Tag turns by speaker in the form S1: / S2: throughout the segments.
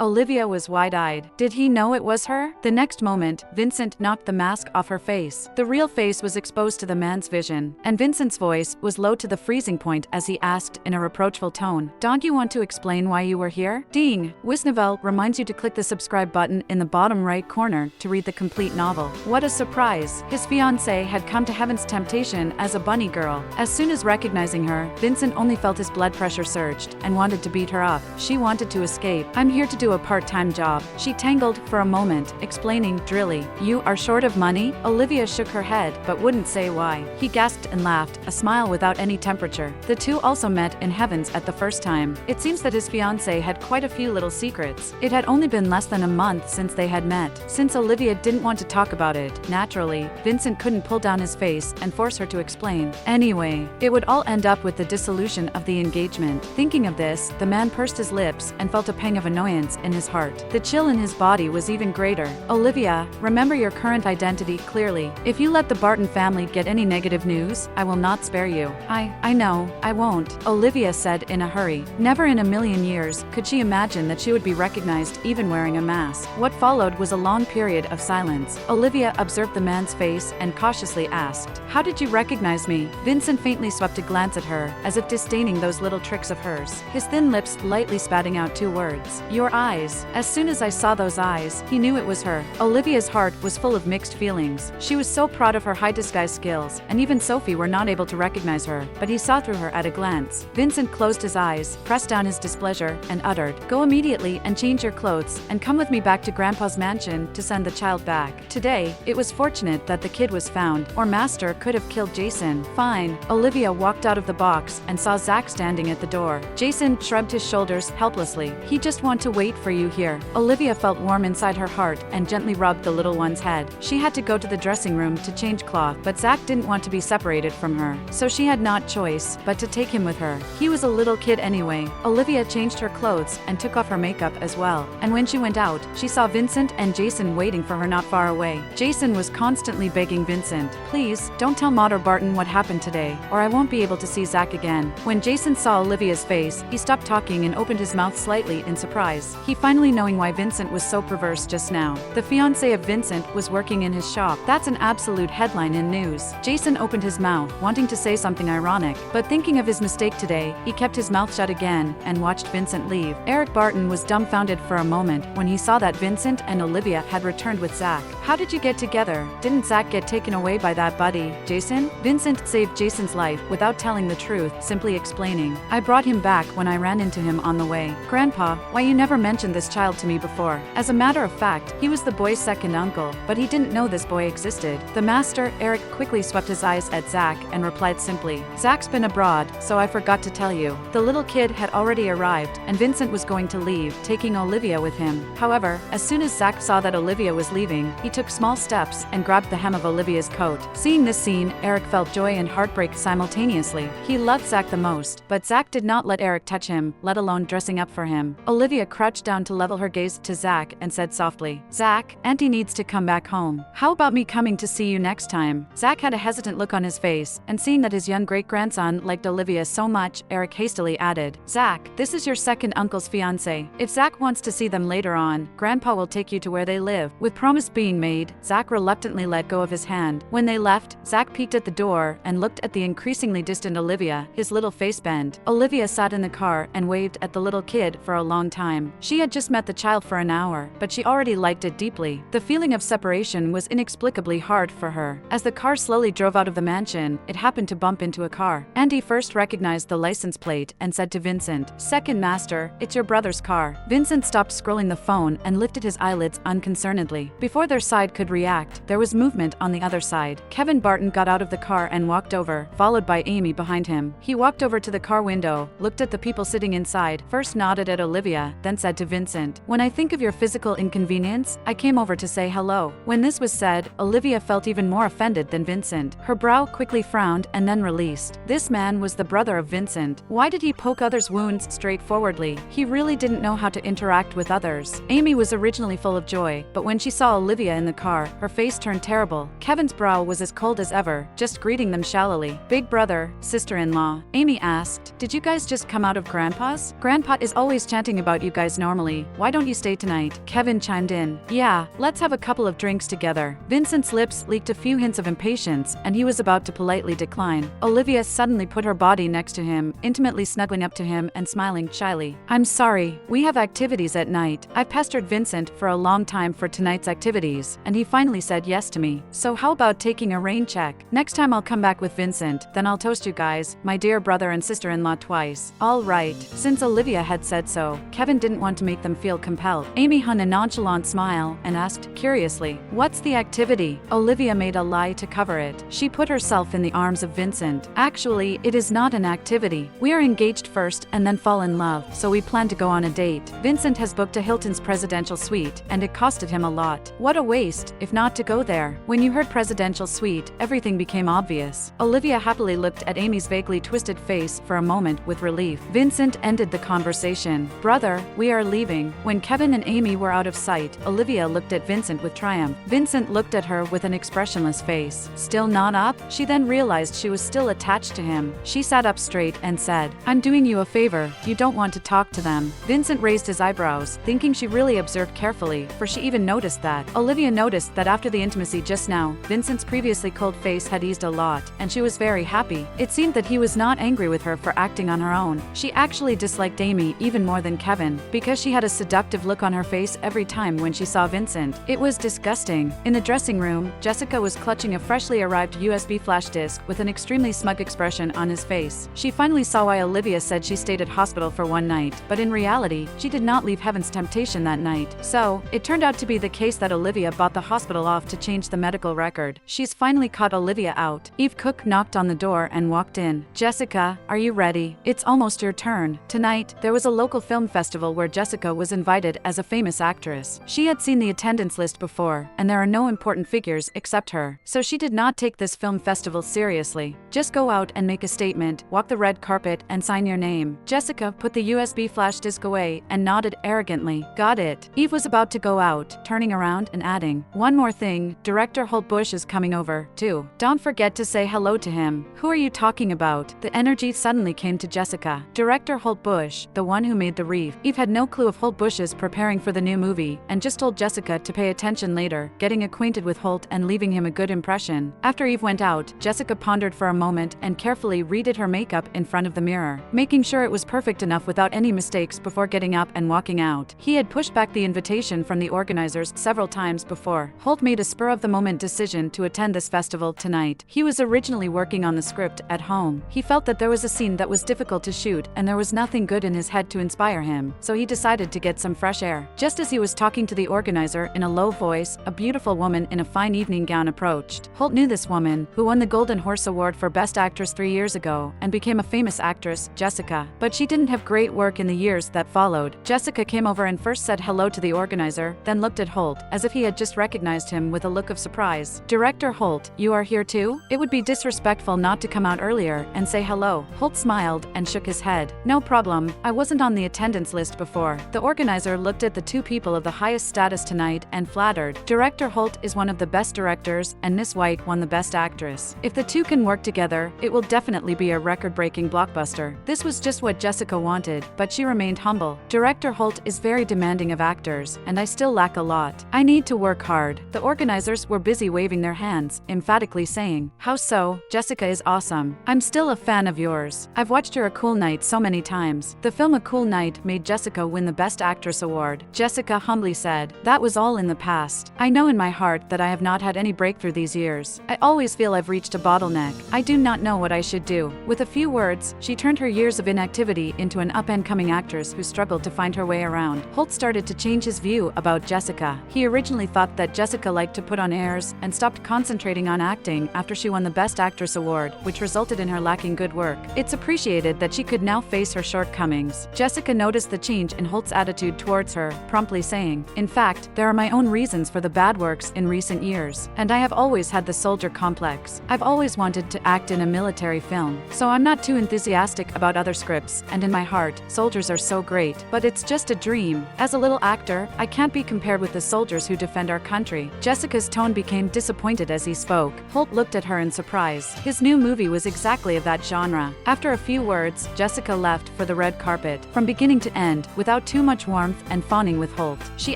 S1: Olivia was wide-eyed. Did he know it was her? The next moment, Vincent knocked the mask off her face. The real face was exposed to the man's vision, and Vincent's voice was low to the freezing point as he asked in a reproachful tone, "Don't you want to explain why you were here?" Ding! Wisnovel reminds you to click the subscribe button in the bottom right corner to read the complete novel. What a surprise! His fiancée had come to Heaven's temptation as a bunny girl. As soon as recognizing her, Vincent only felt his blood pressure surged and wanted to beat her up. She wanted to escape. "I'm here to do a part-time job," she tangled for a moment, explaining drily. "You are short of money?" Olivia shook her head but wouldn't say why. He gasped and laughed, a smile without any temperature. The two also met in Heavens at the first time. It seems that his fiancée had quite a few little secrets. It had only been less than a month since they had met. Since Olivia didn't want to talk about it, naturally, Vincent couldn't pull down his face and force her to explain. Anyway, it would all end up with the dissolution of the engagement. Thinking of this, the man pursed his lips and felt a pang of annoyance in his heart. The chill in his body was even greater. "Olivia, remember your current identity clearly. If you let the Barton family get any negative news, I will not spare you." I know, I won't," Olivia said in a hurry. Never in a million years could she imagine that she would be recognized even wearing a mask. What followed was a long period of silence. Olivia observed the man's face and cautiously asked, "How did you recognize me?" Vincent faintly swept a glance at her, as if disdaining those little tricks of hers, his thin lips lightly spatting out two words. "Your eyes." As soon as I saw those eyes, he knew it was her. Olivia's heart was full of mixed feelings. She was so proud of her high disguise skills, and even Sophie were not able to recognize her, but he saw through her at a glance. Vincent closed his eyes, pressed down his displeasure, and uttered, "Go immediately and change your clothes, and come with me back to Grandpa's mansion to send the child back." Today, it was fortunate that the kid was found, or Master could have killed Jason. Fine. Olivia walked out of the box and saw Zach standing at the door. Jason shrugged his shoulders helplessly. "He just want to wait for you here." Olivia felt warm inside her heart and gently rubbed the little one's head. She had to go to the dressing room to change cloth, but Zach didn't want to be separated from her, so she had not choice but to take him with her. He was a little kid anyway. Olivia changed her clothes and took off her makeup as well, and when she went out, she saw Vincent and Jason waiting for her not far away. Jason was constantly begging Vincent, "Please, don't tell Maud or Barton what happened today, or I won't be able to see Zach again." When Jason saw Olivia's face, he stopped talking and opened his mouth slightly in surprise. He finally knowing why Vincent was so perverse just now. The fiancée of Vincent was working in his shop. That's an absolute headline in news. Jason opened his mouth, wanting to say something ironic, but thinking of his mistake today, he kept his mouth shut again and watched Vincent leave. Eric Barton was dumbfounded for a moment when he saw that Vincent and Olivia had returned with Zach. "How did you get together? Didn't Zach get taken away by that buddy, Jason?" Vincent saved Jason's life without telling the truth, simply explaining, "I brought him back when I ran into him on the way." "Grandpa, why you never mentioned this child to me before?" As a matter of fact, he was the boy's second uncle, but he didn't know this boy existed. The master, Eric, quickly swept his eyes at Zach and replied simply, "Zach's been abroad, so I forgot to tell you." The little kid had already arrived, and Vincent was going to leave, taking Olivia with him. However, as soon as Zach saw that Olivia was leaving, he took small steps and grabbed the hem of Olivia's coat. Seeing this scene, Eric felt joy and heartbreak simultaneously. He loved Zach the most, but Zach did not let Eric touch him, let alone dressing up for him. Olivia crouched down to level her gaze to Zach and said softly, "Zach, Auntie needs to come back home. How about me coming to see you next time?" Zach had a hesitant look on his face, and seeing that his young great-grandson liked Olivia so much, Eric hastily added, "Zach, this is your second uncle's fiancée. If Zach wants to see them later on, Grandpa will take you to where they live." With promise being made, Zach reluctantly let go of his hand. When they left, Zach peeked at the door and looked at the increasingly distant Olivia, his little face bent. Olivia sat in the car and waved at the little kid for a long time. She had just met the child for an hour, but she already liked it deeply. The feeling of separation was inexplicably hard for her. As the car slowly drove out of the mansion, it happened to bump into a car. Andy first recognized the license plate and said to Vincent, "Second master, it's your brother's car." Vincent stopped scrolling the phone and lifted his eyelids unconcernedly. Before their side could react, there was movement on the other side. Kevin Barton got out of the car and walked over, followed by Amy behind him. He walked over to the car window, looked at the people sitting inside, first nodded at Olivia, then said to Vincent, "When I think of your physical inconvenience, I came over to say hello." When this was said, Olivia felt even more offended than Vincent. Her brow quickly frowned and then released. This man was the brother of Vincent. Why did he poke others' wounds straightforwardly? He really didn't know how to interact with others. Amy was originally full of joy, but when she saw Olivia in the car, her face turned terrible. Kevin's brow was as cold as ever, just greeting them shallowly. Big brother, sister-in-law. Amy asked, "Did you guys just come out of Grandpa's? Grandpa is always chanting about you guys normally. Why don't you stay tonight?" Kevin chimed in. "Yeah, let's have a couple of drinks together." Vincent's lips leaked a few hints of impatience, and he was about to politely decline. Olivia suddenly put her body next to him, intimately snuggling up to him and smiling shyly. "I'm sorry, we have activities at night. I've pestered Vincent for a long time for tonight's activities, and he finally said yes to me. So how about taking a rain check? Next time I'll come back with Vincent, then I'll toast you guys, my dear brother and sister-in-law twice." "All right." Since Olivia had said so, Kevin didn't want to make them feel compelled. Amy hung a nonchalant smile and asked curiously, "What's the activity?" Olivia made a lie to cover it. She put herself in the arms of Vincent. "Actually, it is not an activity. We are engaged first and then fall in love, so we plan to go on a date. Vincent has booked a Hilton's presidential suite, and it costed him a lot. What a waste, if not to go there." When you heard presidential suite, everything became obvious. Olivia happily looked at Amy's vaguely twisted face for a moment with relief. Vincent ended the conversation. "Brother, we are leaving." When Kevin and Amy were out of sight, Olivia looked at Vincent with triumph. Vincent looked at her with an expressionless face. Still not up? She then realized she was still attached to him. She sat up straight and said, "I'm doing you a favor. You don't want to talk to them." Vincent raised his eyebrows, thinking she really observed carefully, for she even noticed that. Olivia noticed that after the intimacy just now, Vincent's previously cold face had eased a lot, and she was very happy. It seemed that he was not angry with her for acting on her own. She actually disliked Amy even more than Kevin, because she had a seductive look on her face every time when she saw Vincent. It was disgusting. In the dressing room, Jessica was clutching a freshly arrived USB flash disk with an extremely smug expression on his face. She finally saw why Olivia said she stayed at hospital for one night, but in reality, she did not leave Heaven's Temptation that night. So, it turned out to be the case that Olivia bought the hospital off to change the medical record. She's finally caught Olivia out. Eve Cook knocked on the door and walked in. "Jessica, are you ready? It's almost your turn." Tonight, there was a local film festival where Jessica was invited as a famous actress. She had seen the attendance list before, and there are no important figures except her. So she did not take this film festival seriously. "Just go out and make a statement, walk the red carpet, and sign your name." Jessica put the USB flash disk away and nodded arrogantly. "Got it." Eve was about to go out, turning around and adding, "One more thing, Director Holt Bush is coming over, too. Don't forget to say hello to him." "Who are you talking about?" The energy suddenly came to Jessica. "Director Holt Bush, the one who made The Reef." Eve had no clue of Holt Bush's preparing for the new movie, and just told Jessica to pay attention later, getting acquainted with Holt and leaving him a good impression. After Eve went out, Jessica pondered for a moment and carefully redid her makeup in front of the mirror, making sure it was perfect enough without any mistakes before getting up and walking out. He had pushed back the invitation from the organizers several times before. Holt made a spur-of-the-moment decision to attend this festival tonight. He was originally working on the script at home. He felt that there was a scene that was difficult to shoot and there was nothing good in his head to inspire him, so he decided to get some fresh air. Just as he was talking to the organizer in a low voice, a beautiful woman in a fine evening gown approached. Holt knew this woman, who won the Golden Horse Award for Best Actress 3 years ago and became a famous actress, Jessica. But she didn't have great work in the years that followed. Jessica came over and first said hello to the organizer, then looked at Holt, as if he had just recognized him with a look of surprise. "Director Holt, you are here too? It would be disrespectful not to come out earlier and say hello." Holt smiled and shook his head. "No problem, I wasn't on the attendance list before." The organizer looked at the two people of the highest status tonight and flattered. "Director Holt is one of the best directors, and Miss White won the Best Actress. If the two can work together, it will definitely be a record-breaking blockbuster." This was just what Jessica wanted, but she remained humble. "Director Holt is very demanding of actors, and I still lack a lot. I need to work hard." The organizers were busy waving their hands, emphatically saying, "How so? Jessica is awesome. I'm still a fan of yours. I've watched her A Cool Night so many times." The film A Cool Night made Jessica win the Best Actress award. Jessica humbly said, "That was all in the past. I know in my heart that I have not had any breakthrough these years. I always feel I've reached a bottleneck. I do not know what I should do." With a few words, she turned her years of inactivity into an up-and-coming actress who struggled to find her way around. Holt started to change his view about Jessica. He originally thought that Jessica liked to put on airs and stopped concentrating on acting after she won the Best Actress award, which resulted in her lacking good work. It's appreciated that she could now face her shortcomings. Jessica noticed the change in Holt's attitude towards her, promptly saying, "In fact, there are my own reasons for the bad works in recent years, and I have always had the soldier complex. I've always wanted to act in a military film, so I'm not too enthusiastic about other scripts, and in my heart, soldiers are so great, but it's just a dream. As a little actor, I can't be compared with the soldiers who defend our country." Jessica's tone became disappointed as he spoke. Holt looked at her in surprise. His new movie was exactly of that genre. After a few words, Jessica left for the red carpet, from beginning to end, without too much warmth and fawning with Holt. She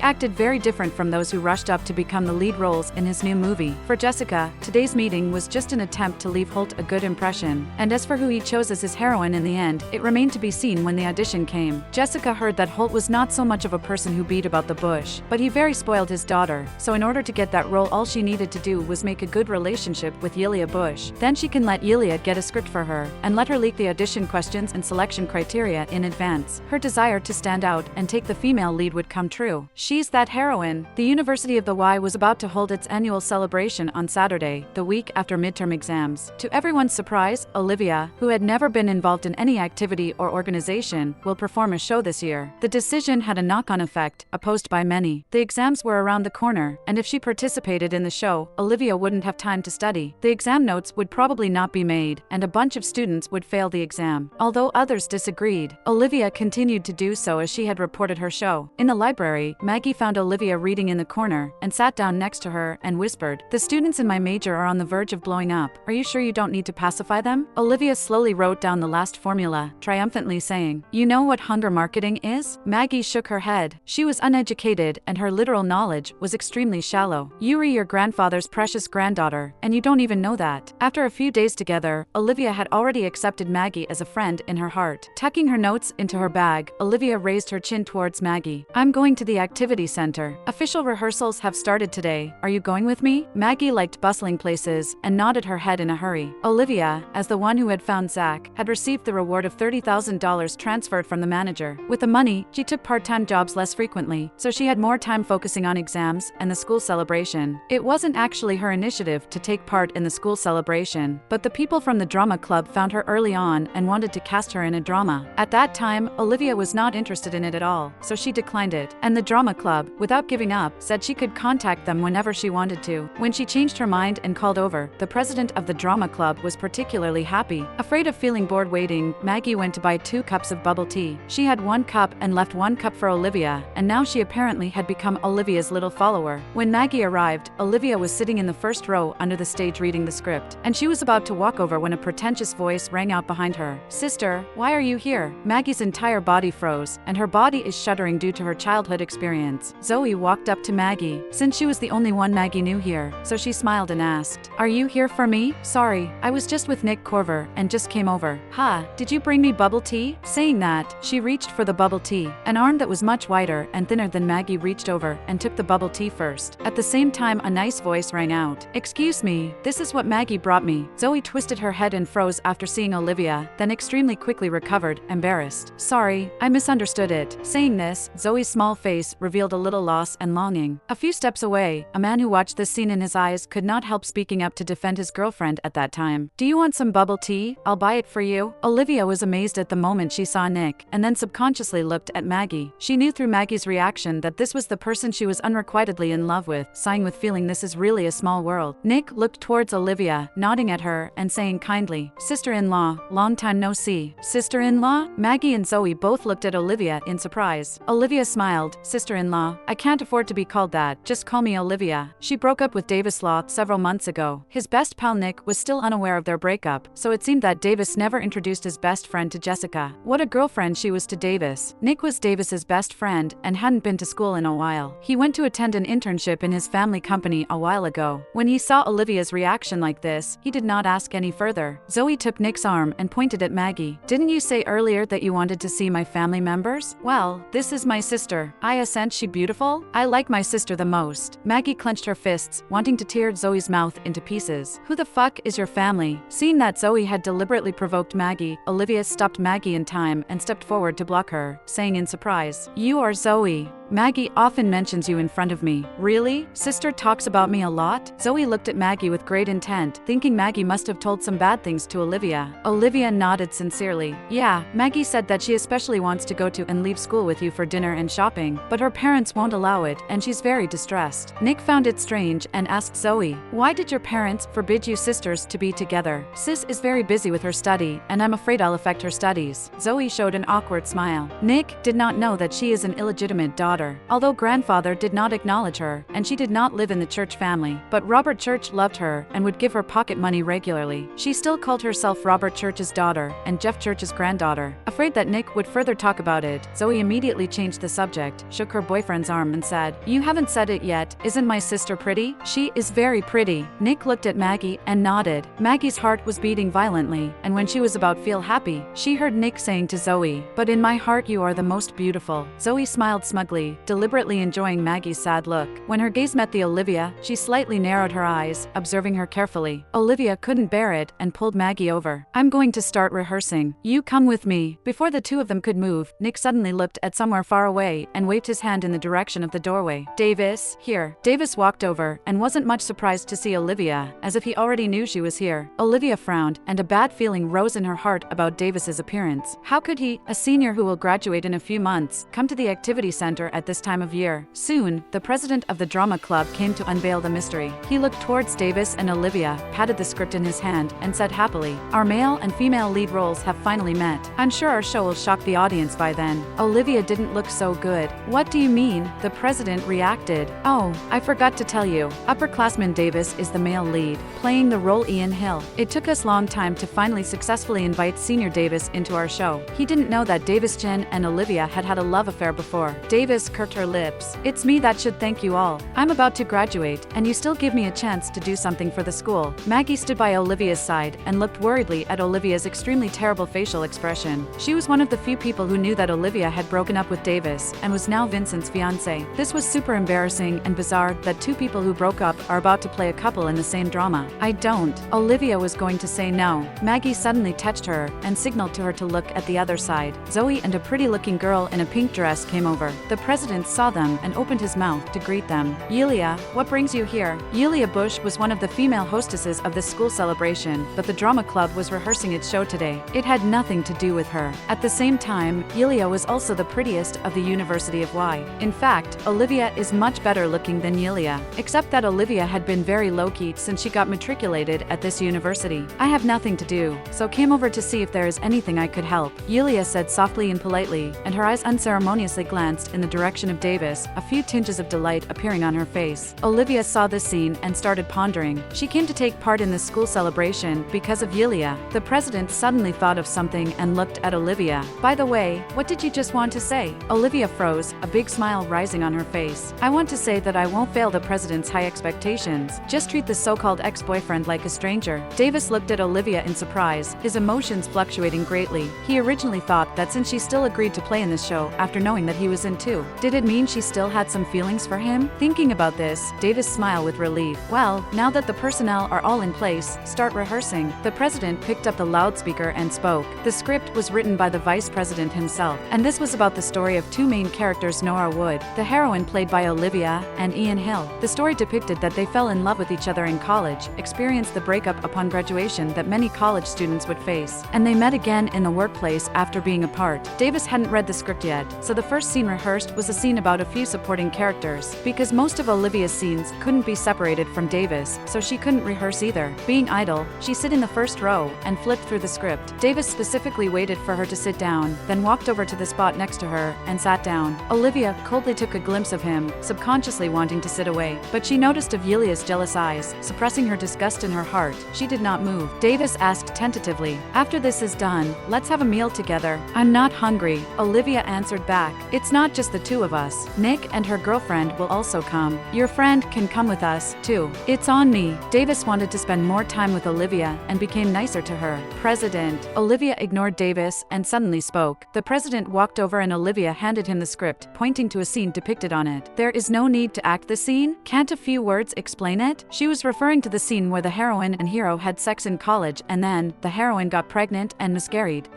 S1: acted very different from those who rushed up to become the lead roles in his new movie. For Jessica, today's meeting was just an attempt to leave Holt a good impression. And as for who he chose as his heroine in the end, it remained to be seen when the audition came. Jessica heard that Holt was not so much of a person who beat about the bush, but he very spoiled his daughter, so in order to get that role all she needed to do was make a good relationship with Yelia Bush. Then she can let Yelia get a script for her, and let her leak the audition questions and selection criteria in advance. Her desire to stand out and take the female lead would come true. She's that heroine. The University of the Y was about to hold its annual celebration on Saturday, the week after midterm exams. To everyone's surprise, Olivia, who had never been involved in any activity or organization, will perform a show this year. The decision had a knock-on effect, opposed by many. The exams were around the corner, and if she participated in the show, Olivia wouldn't have time to study. The exam notes would probably not be made, and a bunch of students would fail the exam. Although others disagreed, Olivia continued to do so as she had reported her show. In the library, Maggie found Olivia reading in the corner, and sat down next to her and whispered, "The students in my major are on the verge of blowing up. Are you sure you don't need to pacify them?" Olivia slowly wrote down the last formula, triumphantly saying, "You know what hunger marketing is?" Maggie shook her head. She was uneducated, and her literal knowledge was extremely shallow. "Yuri, your grandfather's precious granddaughter, and you don't even know that." After a few days together, Olivia had already accepted Maggie as a friend in her heart. Tucking her notes into her bag, Olivia raised her chin towards Maggie. "I'm going to the activity center. Official rehearsals have started today. Are you going with me?" Maggie liked bustling places, and nodded her head in a hurry. Olivia, as the one who had found Zach, had received the reward of $30,000 transferred from the manager. With the money, she took part-time jobs less frequently, so she had more time focusing on exams and the school celebration. It wasn't actually her initiative to take part in the school celebration, but the people from the drama club found her early on and wanted to cast her in a drama. At that time, Olivia was not interested in it at all, so she declined it, and the drama club, without giving up, said she could contact them whenever she wanted to. When she changed her mind and called over, the president of the drama club was particularly happy. Afraid of feeling bored waiting, Maggie went to buy 2 cups of bubble tea. She had 1 cup and left 1 cup for Olivia, and now she apparently had become Olivia's little follower. When Maggie arrived, Olivia was sitting in the first row under the stage reading the script, and she was about to walk over when a pretentious voice rang out behind her. "Sister, why are you here?" Maggie's entire body froze, and her body is shuddering due to her childhood experience. Zoe walked up to Maggie, since she was the only one Maggie knew here, so she smiled and asked, "Are you here for me?" "Sorry, I was just with Nick Corver, and just came over." "Ha, did you bring me bubble tea?" Saying that, she reached for the bubble tea. An arm that was much wider and thinner than Maggie reached over and took the bubble tea first. At the same time, a nice voice rang out, "Excuse me, this is what Maggie brought me." Zoe twisted her head and froze after seeing Olivia, then extremely quickly recovered, embarrassed. "Sorry, I misunderstood it." Saying this, Zoe's small face revealed a little loss and longing. A few steps away, a man who watched this scene in his eyes could not help speaking up to defend his girlfriend at that time. "Do you want some bubble tea? I'll buy it for you." Olivia was amazed at the moment she saw Nick, and then subconsciously looked at Maggie. She knew through Maggie's reaction that this was the person she was unrequitedly in love with, sighing with feeling this is really a small world. Nick looked towards Olivia, nodding at her and saying kindly, "Sister-in-law, long time no see." "Sister-in-law?" Maggie and Zoe both looked at Olivia in surprise. Olivia smiled. "Sister-in-law, I can't afford to be called that, just call me Olivia." She broke up with Davis Law several months ago. His best pal Nick was still unaware of their breakup, so it seemed that Davis never introduced his best friend to Jessica. What a girlfriend she was to Davis. Nick was Davis's best friend and hadn't been to school in a while. He went to attend an internship in his family company a while ago. When he saw Olivia's reaction like this, he did not ask any further. Zoe took Nick's arm and pointed at Maggie. "Didn't you say earlier that you wanted to see my family members? Well, this is my sister. I assent, she beautiful? I like my sister the most." Maggie clenched her fists, wanting to tear Zoe's mouth into pieces. "Who the fuck is your family?" Seeing that Zoe had deliberately provoked Maggie, Olivia stopped Maggie in time and stepped forward to block her, saying in surprise, "You are Zoe. Maggie often mentions you in front of me." "Really? Sister talks about me a lot?" Zoe looked at Maggie with great intent, thinking Maggie must have told some bad things to Olivia. Olivia nodded sincerely. "Yeah, Maggie said that she especially wants to go to and leave school with you for dinner and shopping, but her parents won't allow it, and she's very distressed." Nick found it strange and asked Zoe, "Why did your parents forbid you sisters to be together?" "Sis is very busy with her study, and I'm afraid I'll affect her studies." Zoe showed an awkward smile. Nick did not know that she is an illegitimate daughter. daughter. Although grandfather did not acknowledge her, and she did not live in the Church family, but Robert Church loved her and would give her pocket money regularly. She still called herself Robert Church's daughter and Jeff Church's granddaughter. Afraid that Nick would further talk about it, Zoe immediately changed the subject, shook her boyfriend's arm and said, "You haven't said it yet, isn't my sister pretty?" "She is very pretty." Nick looked at Maggie and nodded. Maggie's heart was beating violently, and when she was about to feel happy, she heard Nick saying to Zoe, "But in my heart you are the most beautiful." Zoe smiled smugly, deliberately enjoying Maggie's sad look. When her gaze met the Olivia, she slightly narrowed her eyes, observing her carefully. Olivia couldn't bear it and pulled Maggie over. "I'm going to start rehearsing. You come with me." Before the two of them could move, Nick suddenly looked at somewhere far away and waved his hand in the direction of the doorway. "Davis, here." Davis walked over and wasn't much surprised to see Olivia, as if he already knew she was here. Olivia frowned, and a bad feeling rose in her heart about Davis's appearance. How could he, a senior who will graduate in a few months, come to the activity center at this time of year? Soon, the president of the drama club came to unveil the mystery. He looked towards Davis and Olivia, patted the script in his hand, and said happily, "Our male and female lead roles have finally met. I'm sure our show will shock the audience by then." Olivia didn't look so good. "What do you mean?" the president reacted. "Oh, I forgot to tell you. Upperclassman Davis is the male lead, playing the role Ian Hill. It took us a long time to finally successfully invite Senior Davis into our show. He didn't know that Davis Chen and Olivia had had a love affair before." Davis curved her lips. "It's me that should thank you all. I'm about to graduate, and you still give me a chance to do something for the school." Maggie stood by Olivia's side and looked worriedly at Olivia's extremely terrible facial expression. She was one of the few people who knew that Olivia had broken up with Davis and was now Vincent's fiancé. This was super embarrassing and bizarre that two people who broke up are about to play a couple in the same drama. "I don't." Olivia was going to say no. Maggie suddenly touched her and signaled to her to look at the other side. Zoe and a pretty-looking girl in a pink dress came over. The president saw them and opened his mouth to greet them. "Yulia, what brings you here?" Yulia Bush was one of the female hostesses of this school celebration, but the drama club was rehearsing its show today. It had nothing to do with her. At the same time, Yulia was also the prettiest of the University of Y. In fact, Olivia is much better looking than Yulia, except that Olivia had been very low-key since she got matriculated at this university. "I have nothing to do, so came over to see if there is anything I could help," Yulia said softly and politely, and her eyes unceremoniously glanced in the direction of Davis, a few tinges of delight appearing on her face. Olivia saw this scene and started pondering. She came to take part in this school celebration because of Yulia. The president suddenly thought of something and looked at Olivia. "By the way, what did you just want to say?" Olivia froze, a big smile rising on her face. "I want to say that I won't fail the president's high expectations. Just treat the so-called ex-boyfriend like a stranger." Davis looked at Olivia in surprise, his emotions fluctuating greatly. He originally thought that since she still agreed to play in this show after knowing that he was in too, did it mean she still had some feelings for him? Thinking about this, Davis smiled with relief. "Well, now that the personnel are all in place, start rehearsing." The president picked up the loudspeaker and spoke. The script was written by the vice president himself, and this was about the story of two main characters, Nora Wood, the heroine played by Olivia, and Ian Hill. The story depicted that they fell in love with each other in college, experienced the breakup upon graduation that many college students would face, and they met again in the workplace after being apart. Davis hadn't read the script yet, so the first scene rehearsed was a scene about a few supporting characters. Because most of Olivia's scenes couldn't be separated from Davis, so she couldn't rehearse either. Being idle, she sat in the first row and flipped through the script. Davis specifically waited for her to sit down, then walked over to the spot next to her and sat down. Olivia coldly took a glimpse of him, subconsciously wanting to sit away, but she noticed of Yulia's jealous eyes, suppressing her disgust in her heart. She did not move. Davis asked tentatively, "After this is done, let's have a meal together." "I'm not hungry," Olivia answered back. "It's not just the two of us. Nick and her girlfriend will also come. Your friend can come with us, too." "It's on me." Davis wanted to spend more time with Olivia and became nicer to her. "President." Olivia ignored Davis and suddenly spoke. The president walked over and Olivia handed him the script, pointing to a scene depicted on it. "There is no need to act the scene? Can't a few words explain it?" She was referring to the scene where the heroine and hero had sex in college and then the heroine got pregnant and miscarried.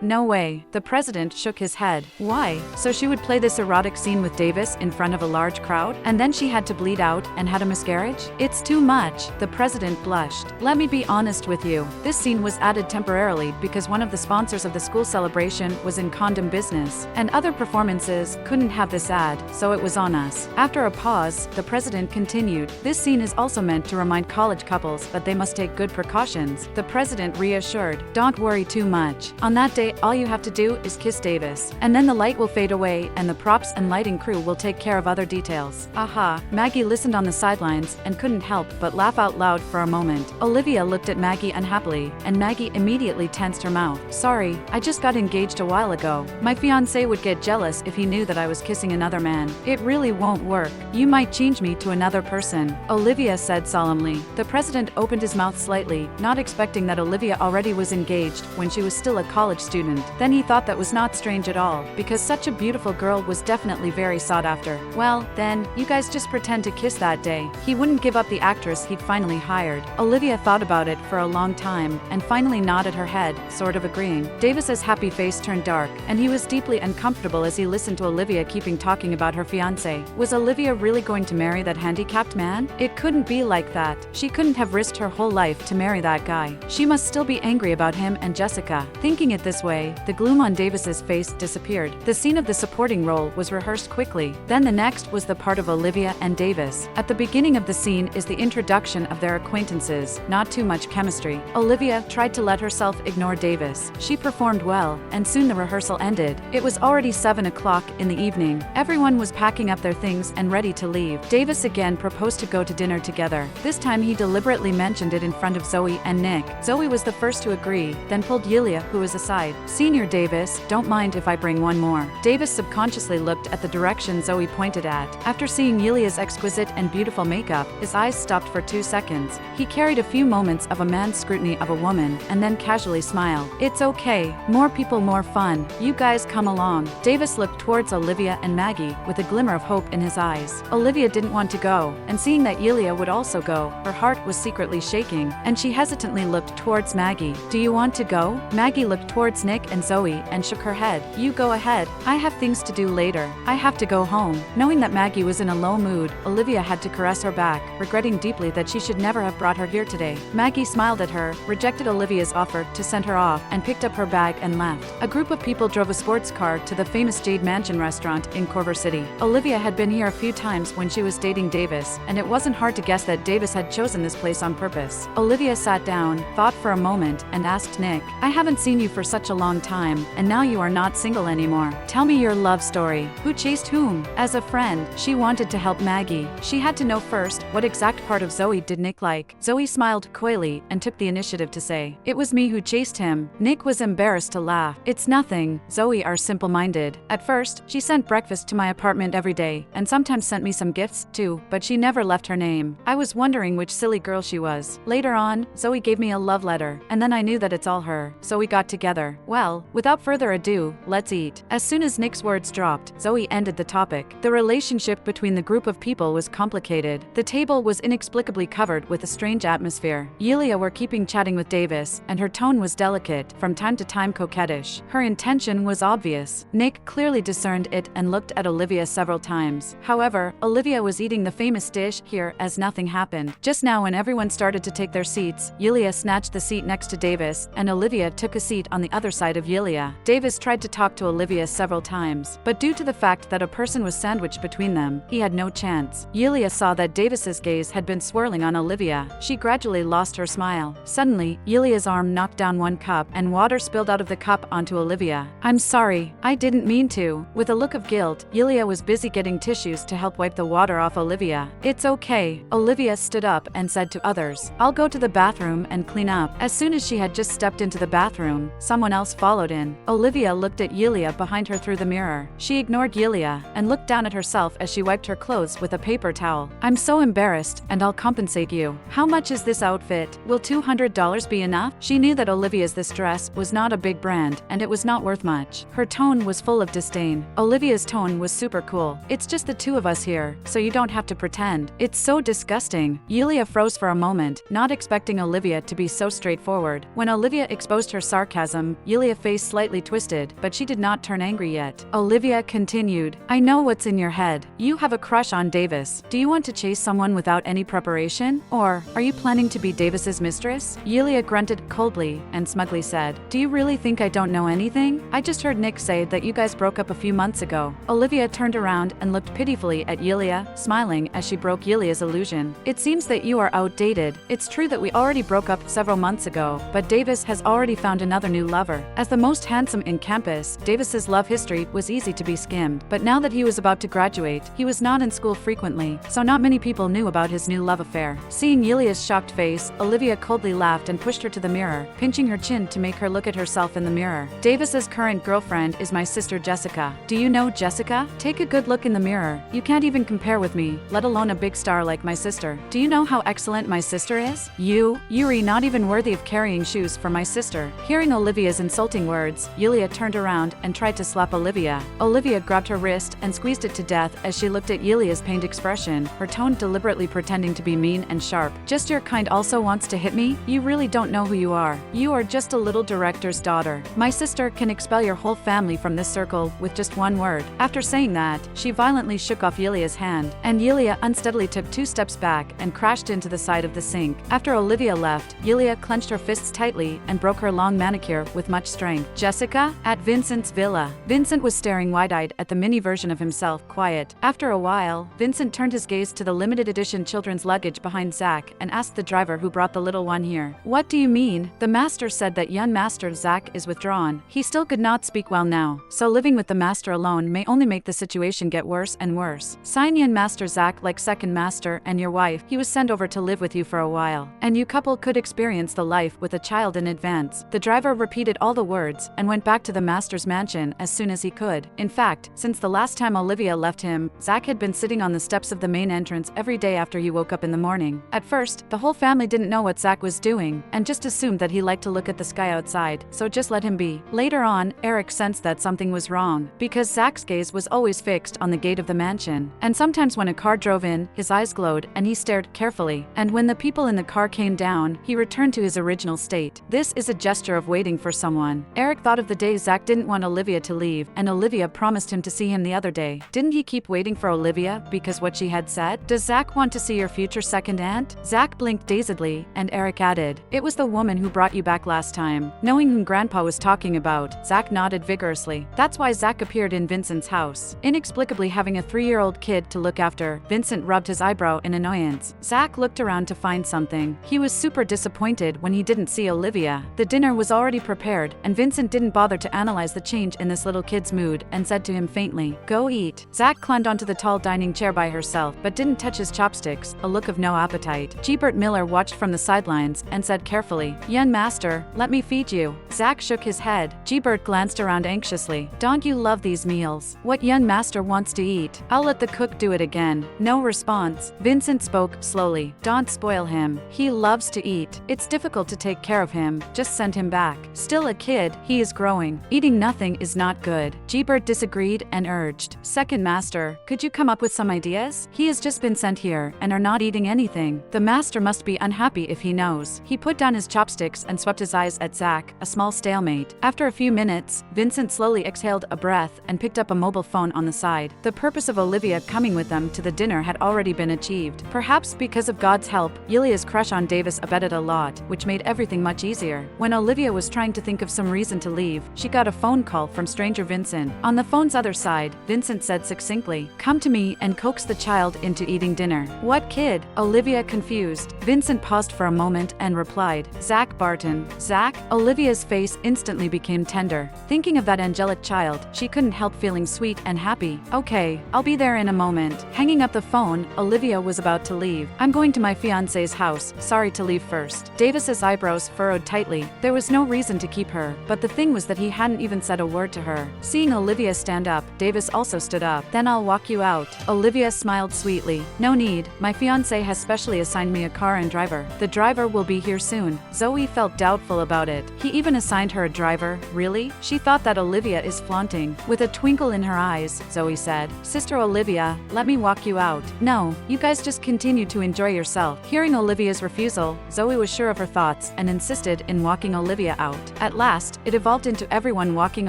S1: No way. The president shook his head. "Why? So she would play this erotic scene with Davis in front of a large crowd, and then she had to bleed out and had a miscarriage? It's too much." The president blushed. "Let me be honest with you. This scene was added temporarily because one of the sponsors of the school celebration was in condom business, and other performances couldn't have this ad, so it was on us." After a pause, the president continued, "This scene is also meant to remind college couples that they must take good precautions." The president reassured, "Don't worry too much. On that day, all you have to do is kiss Davis, and then the light will fade away and the props and lighting crew will take care of other details. Aha. Maggie listened on the sidelines and couldn't help but laugh out loud for a moment. Olivia looked at Maggie unhappily, and Maggie immediately tensed her mouth. Sorry, I just got engaged a while ago. My fiancé would get jealous if he knew that I was kissing another man. It really won't work. You might change me to another person, Olivia said solemnly. The president opened his mouth slightly, not expecting that Olivia already was engaged when she was still a college student. Then he thought that was not strange at all, because such a beautiful girl was definitely very sought after. Well, then, you guys just pretend to kiss that day. He wouldn't give up the actress he'd finally hired. Olivia thought about it for a long time, and finally nodded her head, sort of agreeing. Davis's happy face turned dark, and he was deeply uncomfortable as he listened to Olivia keeping talking about her fiancé. Was Olivia really going to marry that handicapped man? It couldn't be like that. She couldn't have risked her whole life to marry that guy. She must still be angry about him and Jessica. Thinking it this way, the gloom on Davis's face disappeared. The scene of the supporting role was rehearsed quickly. Then the next was the part of Olivia and Davis. At the beginning of the scene is the introduction of their acquaintances, not too much chemistry. Olivia tried to let herself ignore Davis. She performed well, and soon the rehearsal ended. It was already 7 o'clock in the evening. Everyone was packing up their things and ready to leave. Davis again proposed to go to dinner together. This time he deliberately mentioned it in front of Zoe and Nick. Zoe was the first to agree, then pulled Yulia, who was aside. Senior Davis, don't mind if I bring one more. Davis subconsciously looked at the direction Zoe pointed at. After seeing Yulia's exquisite and beautiful makeup, his eyes stopped for 2 seconds. He carried a few moments of a man's scrutiny of a woman, and then casually smiled. It's okay. More people, more fun. You guys come along. Davis looked towards Olivia and Maggie, with a glimmer of hope in his eyes. Olivia didn't want to go, and seeing that Yulia would also go, her heart was secretly shaking, and she hesitantly looked towards Maggie. Do you want to go? Maggie looked towards Nick and Zoe and shook her head. You go ahead. I have things to do later. I have to go home. Knowing that Maggie was in a low mood, Olivia had to caress her back, regretting deeply that she should never have brought her here today. Maggie smiled at her, rejected Olivia's offer to send her off, and picked up her bag and left. A group of people drove a sports car to the famous Jade Mansion restaurant in Culver City. Olivia had been here a few times when she was dating Davis, and it wasn't hard to guess that Davis had chosen this place on purpose. Olivia sat down, thought for a moment, and asked Nick, I haven't seen you for such a long time, and now you are not single anymore. Tell me your love story. Who chased whom? As a friend, she wanted to help Maggie. She had to know first, what exact part of Zoe did Nick like? Zoe smiled coyly and took the initiative to say, it was me who chased him. Nick was embarrassed to laugh. It's nothing. Zoe are simple-minded. At first, she sent breakfast to my apartment every day, and sometimes sent me some gifts, too, but she never left her name. I was wondering which silly girl she was. Later on, Zoe gave me a love letter, and then I knew that it's all her, so we got together. Well, without further ado, let's eat. As soon as Nick's words dropped, Zoe ended the topic. The relationship between the group of people was complicated. The table was inexplicably covered with a strange atmosphere. Yulia were keeping chatting with Davis, and her tone was delicate, from time to time coquettish. Her intention was obvious. Nick clearly discerned it and looked at Olivia several times. However, Olivia was eating the famous dish here as nothing happened. Just now, when everyone started to take their seats, Yulia snatched the seat next to Davis, and Olivia took a seat on the other side of Yulia. Davis tried to talk to Olivia several times, but due to the fact that a person was sandwiched between them, he had no chance. Yulia saw that Davis's gaze had been swirling on Olivia. She gradually lost her smile. Suddenly, Yulia's arm knocked down one cup, and water spilled out of the cup onto Olivia. I'm sorry, I didn't mean to. With a look of guilt, Yulia was busy getting tissues to help wipe the water off Olivia. It's okay. Olivia stood up and said to others, I'll go to the bathroom and clean up. As soon as she had just stepped into the bathroom, someone else followed in. Olivia looked at Yulia behind her through the mirror. She ignored Yulia and looked down at herself as she wiped her clothes with a paper towel. I'm so embarrassed, and I'll compensate you. How much is this outfit? Will $200 be enough? She knew that Olivia's this dress was not a big brand, and it was not worth much. Her tone was full of disdain. Olivia's tone was super cool. It's just the two of us here, so you don't have to pretend. It's so disgusting. Yulia froze for a moment, not expecting Olivia to be so straightforward. When Olivia exposed her sarcasm, Yulia's face slightly twisted, but she did not turn angry yet. Olivia continued, I know what's in your head. You have a crush on Davis. Do you want to chase someone without any preparation? Or, are you planning to be Davis's mistress? Yulia grunted coldly and smugly said, Do you really think I don't know anything? I just heard Nick say that you guys broke up a few months ago. Olivia turned around and looked pitifully at Yulia, smiling as she broke Yulia's illusion. It seems that you are outdated. It's true that we already broke up several months ago, but Davis has already found another new lover. As the most handsome in campus, Davis's love history was easy to be skimmed, but now that he was about to graduate, he was not in school frequently, so not many people knew about his new love affair. Seeing Yulia's shocked face, Olivia coldly laughed and pushed her to the mirror, pinching her chin to make her look at herself in the mirror. Davis's current girlfriend is my sister Jessica. Do you know Jessica? Take a good look in the mirror. You can't even compare with me, let alone a big star like my sister. Do you know how excellent my sister is? Yuri, not even worthy of carrying shoes for my sister. Hearing Olivia's insulting words, Yulia turned around and tried to slap Olivia. Olivia grabbed her wrist and squeezed it to death as she looked at Yulia's pained expression, her tone deliberately pretending to be mean and sharp. Just your kind also wants to hit me? You really don't know who you are. You are just a little director's daughter. My sister can expel your whole family from this circle with just one word. After saying that, she violently shook off Yulia's hand, and Yulia unsteadily took 2 steps back and crashed into the side of the sink. After Olivia left, Yulia clenched her fists tightly and broke her long manicure with much strength. Jessica? At Vincent's villa. Vincent was staring wide-eyed at the mini version of himself, quiet. After a while, Vincent turned his gaze to the limited edition children's luggage behind Zach and asked the driver who brought the little one here. What do you mean? The master said that young master Zach is withdrawn. He still could not speak well now, so living with the master alone may only make the situation get worse and worse. Sign young master Zach like second master and your wife. He was sent over to live with you for a while, and you couple could experience the life with a child in advance. The driver repeated all the words and went back to the master's mansion as soon as he could. In fact, since the last time Olivia left him, Zach had been sitting on the steps of the main entrance every day after he woke up in the morning. At first, the whole family didn't know what Zach was doing, and just assumed that he liked to look at the sky outside, so just let him be. Later on, Eric sensed that something was wrong, because Zach's gaze was always fixed on the gate of the mansion, and sometimes when a car drove in, his eyes glowed and he stared carefully, and when the people in the car came down, he returned to his original state. This is a gesture of waiting for someone. Eric thought of the day Zach didn't want Olivia to leave, and Olivia promised him to see him the other day. Didn't he keep waiting for Olivia because what she had said? Does Zach want to see your future second aunt? Zach blinked dazedly, and Eric added, it was the woman who brought you back last time. Knowing whom Grandpa was talking about, Zach nodded vigorously. That's why Zach appeared in Vincent's house. Inexplicably having a 3-year-old kid to look after, Vincent rubbed his eyebrow in annoyance. Zach looked around to find something. He was super disappointed when he didn't see Olivia. The dinner was already prepared, and Vincent didn't bother to analyze the change in this little kid's mood and said to him faintly, go eat. Zach climbed onto the tall dining chair by herself but didn't touch his chopsticks, a look of no appetite. Gbert Miller watched from the sidelines and said carefully, young master, let me feed you. Zach shook his head. Gbert glanced around anxiously. Don't you love these meals? What young master wants to eat? I'll let the cook do it again. No response. Vincent spoke slowly. Don't spoil him. He loves to eat. It's difficult to take care of him. Just send him back. Still a kid, he is growing. Eating nothing is not good. Gbert disagreed and urged, second master, could you come up with some ideas? He has just been sent here and are not eating anything. The master must be unhappy if he knows. He put down his chopsticks and swept his eyes at Zach, a small stalemate. After a few minutes, Vincent slowly exhaled a breath and picked up a mobile phone on the side. The purpose of Olivia coming with them to the dinner had already been achieved. Perhaps because of God's help, Yulia's crush on Davis abated a lot, which made everything much easier. When Olivia was trying to think of some reason to leave, she got a phone call from stranger Vincent. On the phone's other side, Vincent said succinctly, come to me and coax the child into eating dinner. What kid? Olivia confused. Vincent paused for a moment and replied, Zach Barton. Zach? Olivia's face instantly became tender. Thinking of that angelic child, she couldn't help feeling sweet and happy. Okay, I'll be there in a moment. Hanging up the phone, Olivia was about to leave. I'm going to my fiancé's house. Sorry to leave first. Davis's eyebrows furrowed tightly. There was no reason to keep her, but the thing was that he hadn't even said a word to her. Seeing Olivia stand up, Davis also stood up. Then I'll walk you out. Olivia smiled sweetly. No need. My fiancé has specially assigned me a car and driver. The driver will be here soon. Zoe felt doubtful about it. He even assigned her a driver? Really? She thought that Olivia is flaunting. With a twinkle in her eyes, Zoe said, Sister Olivia, let me walk you out. No, you guys just continue to enjoy yourself. Hearing Olivia's refusal, Zoe was sure of her thoughts and insisted in walking Olivia out. At last, it evolved into everyone walking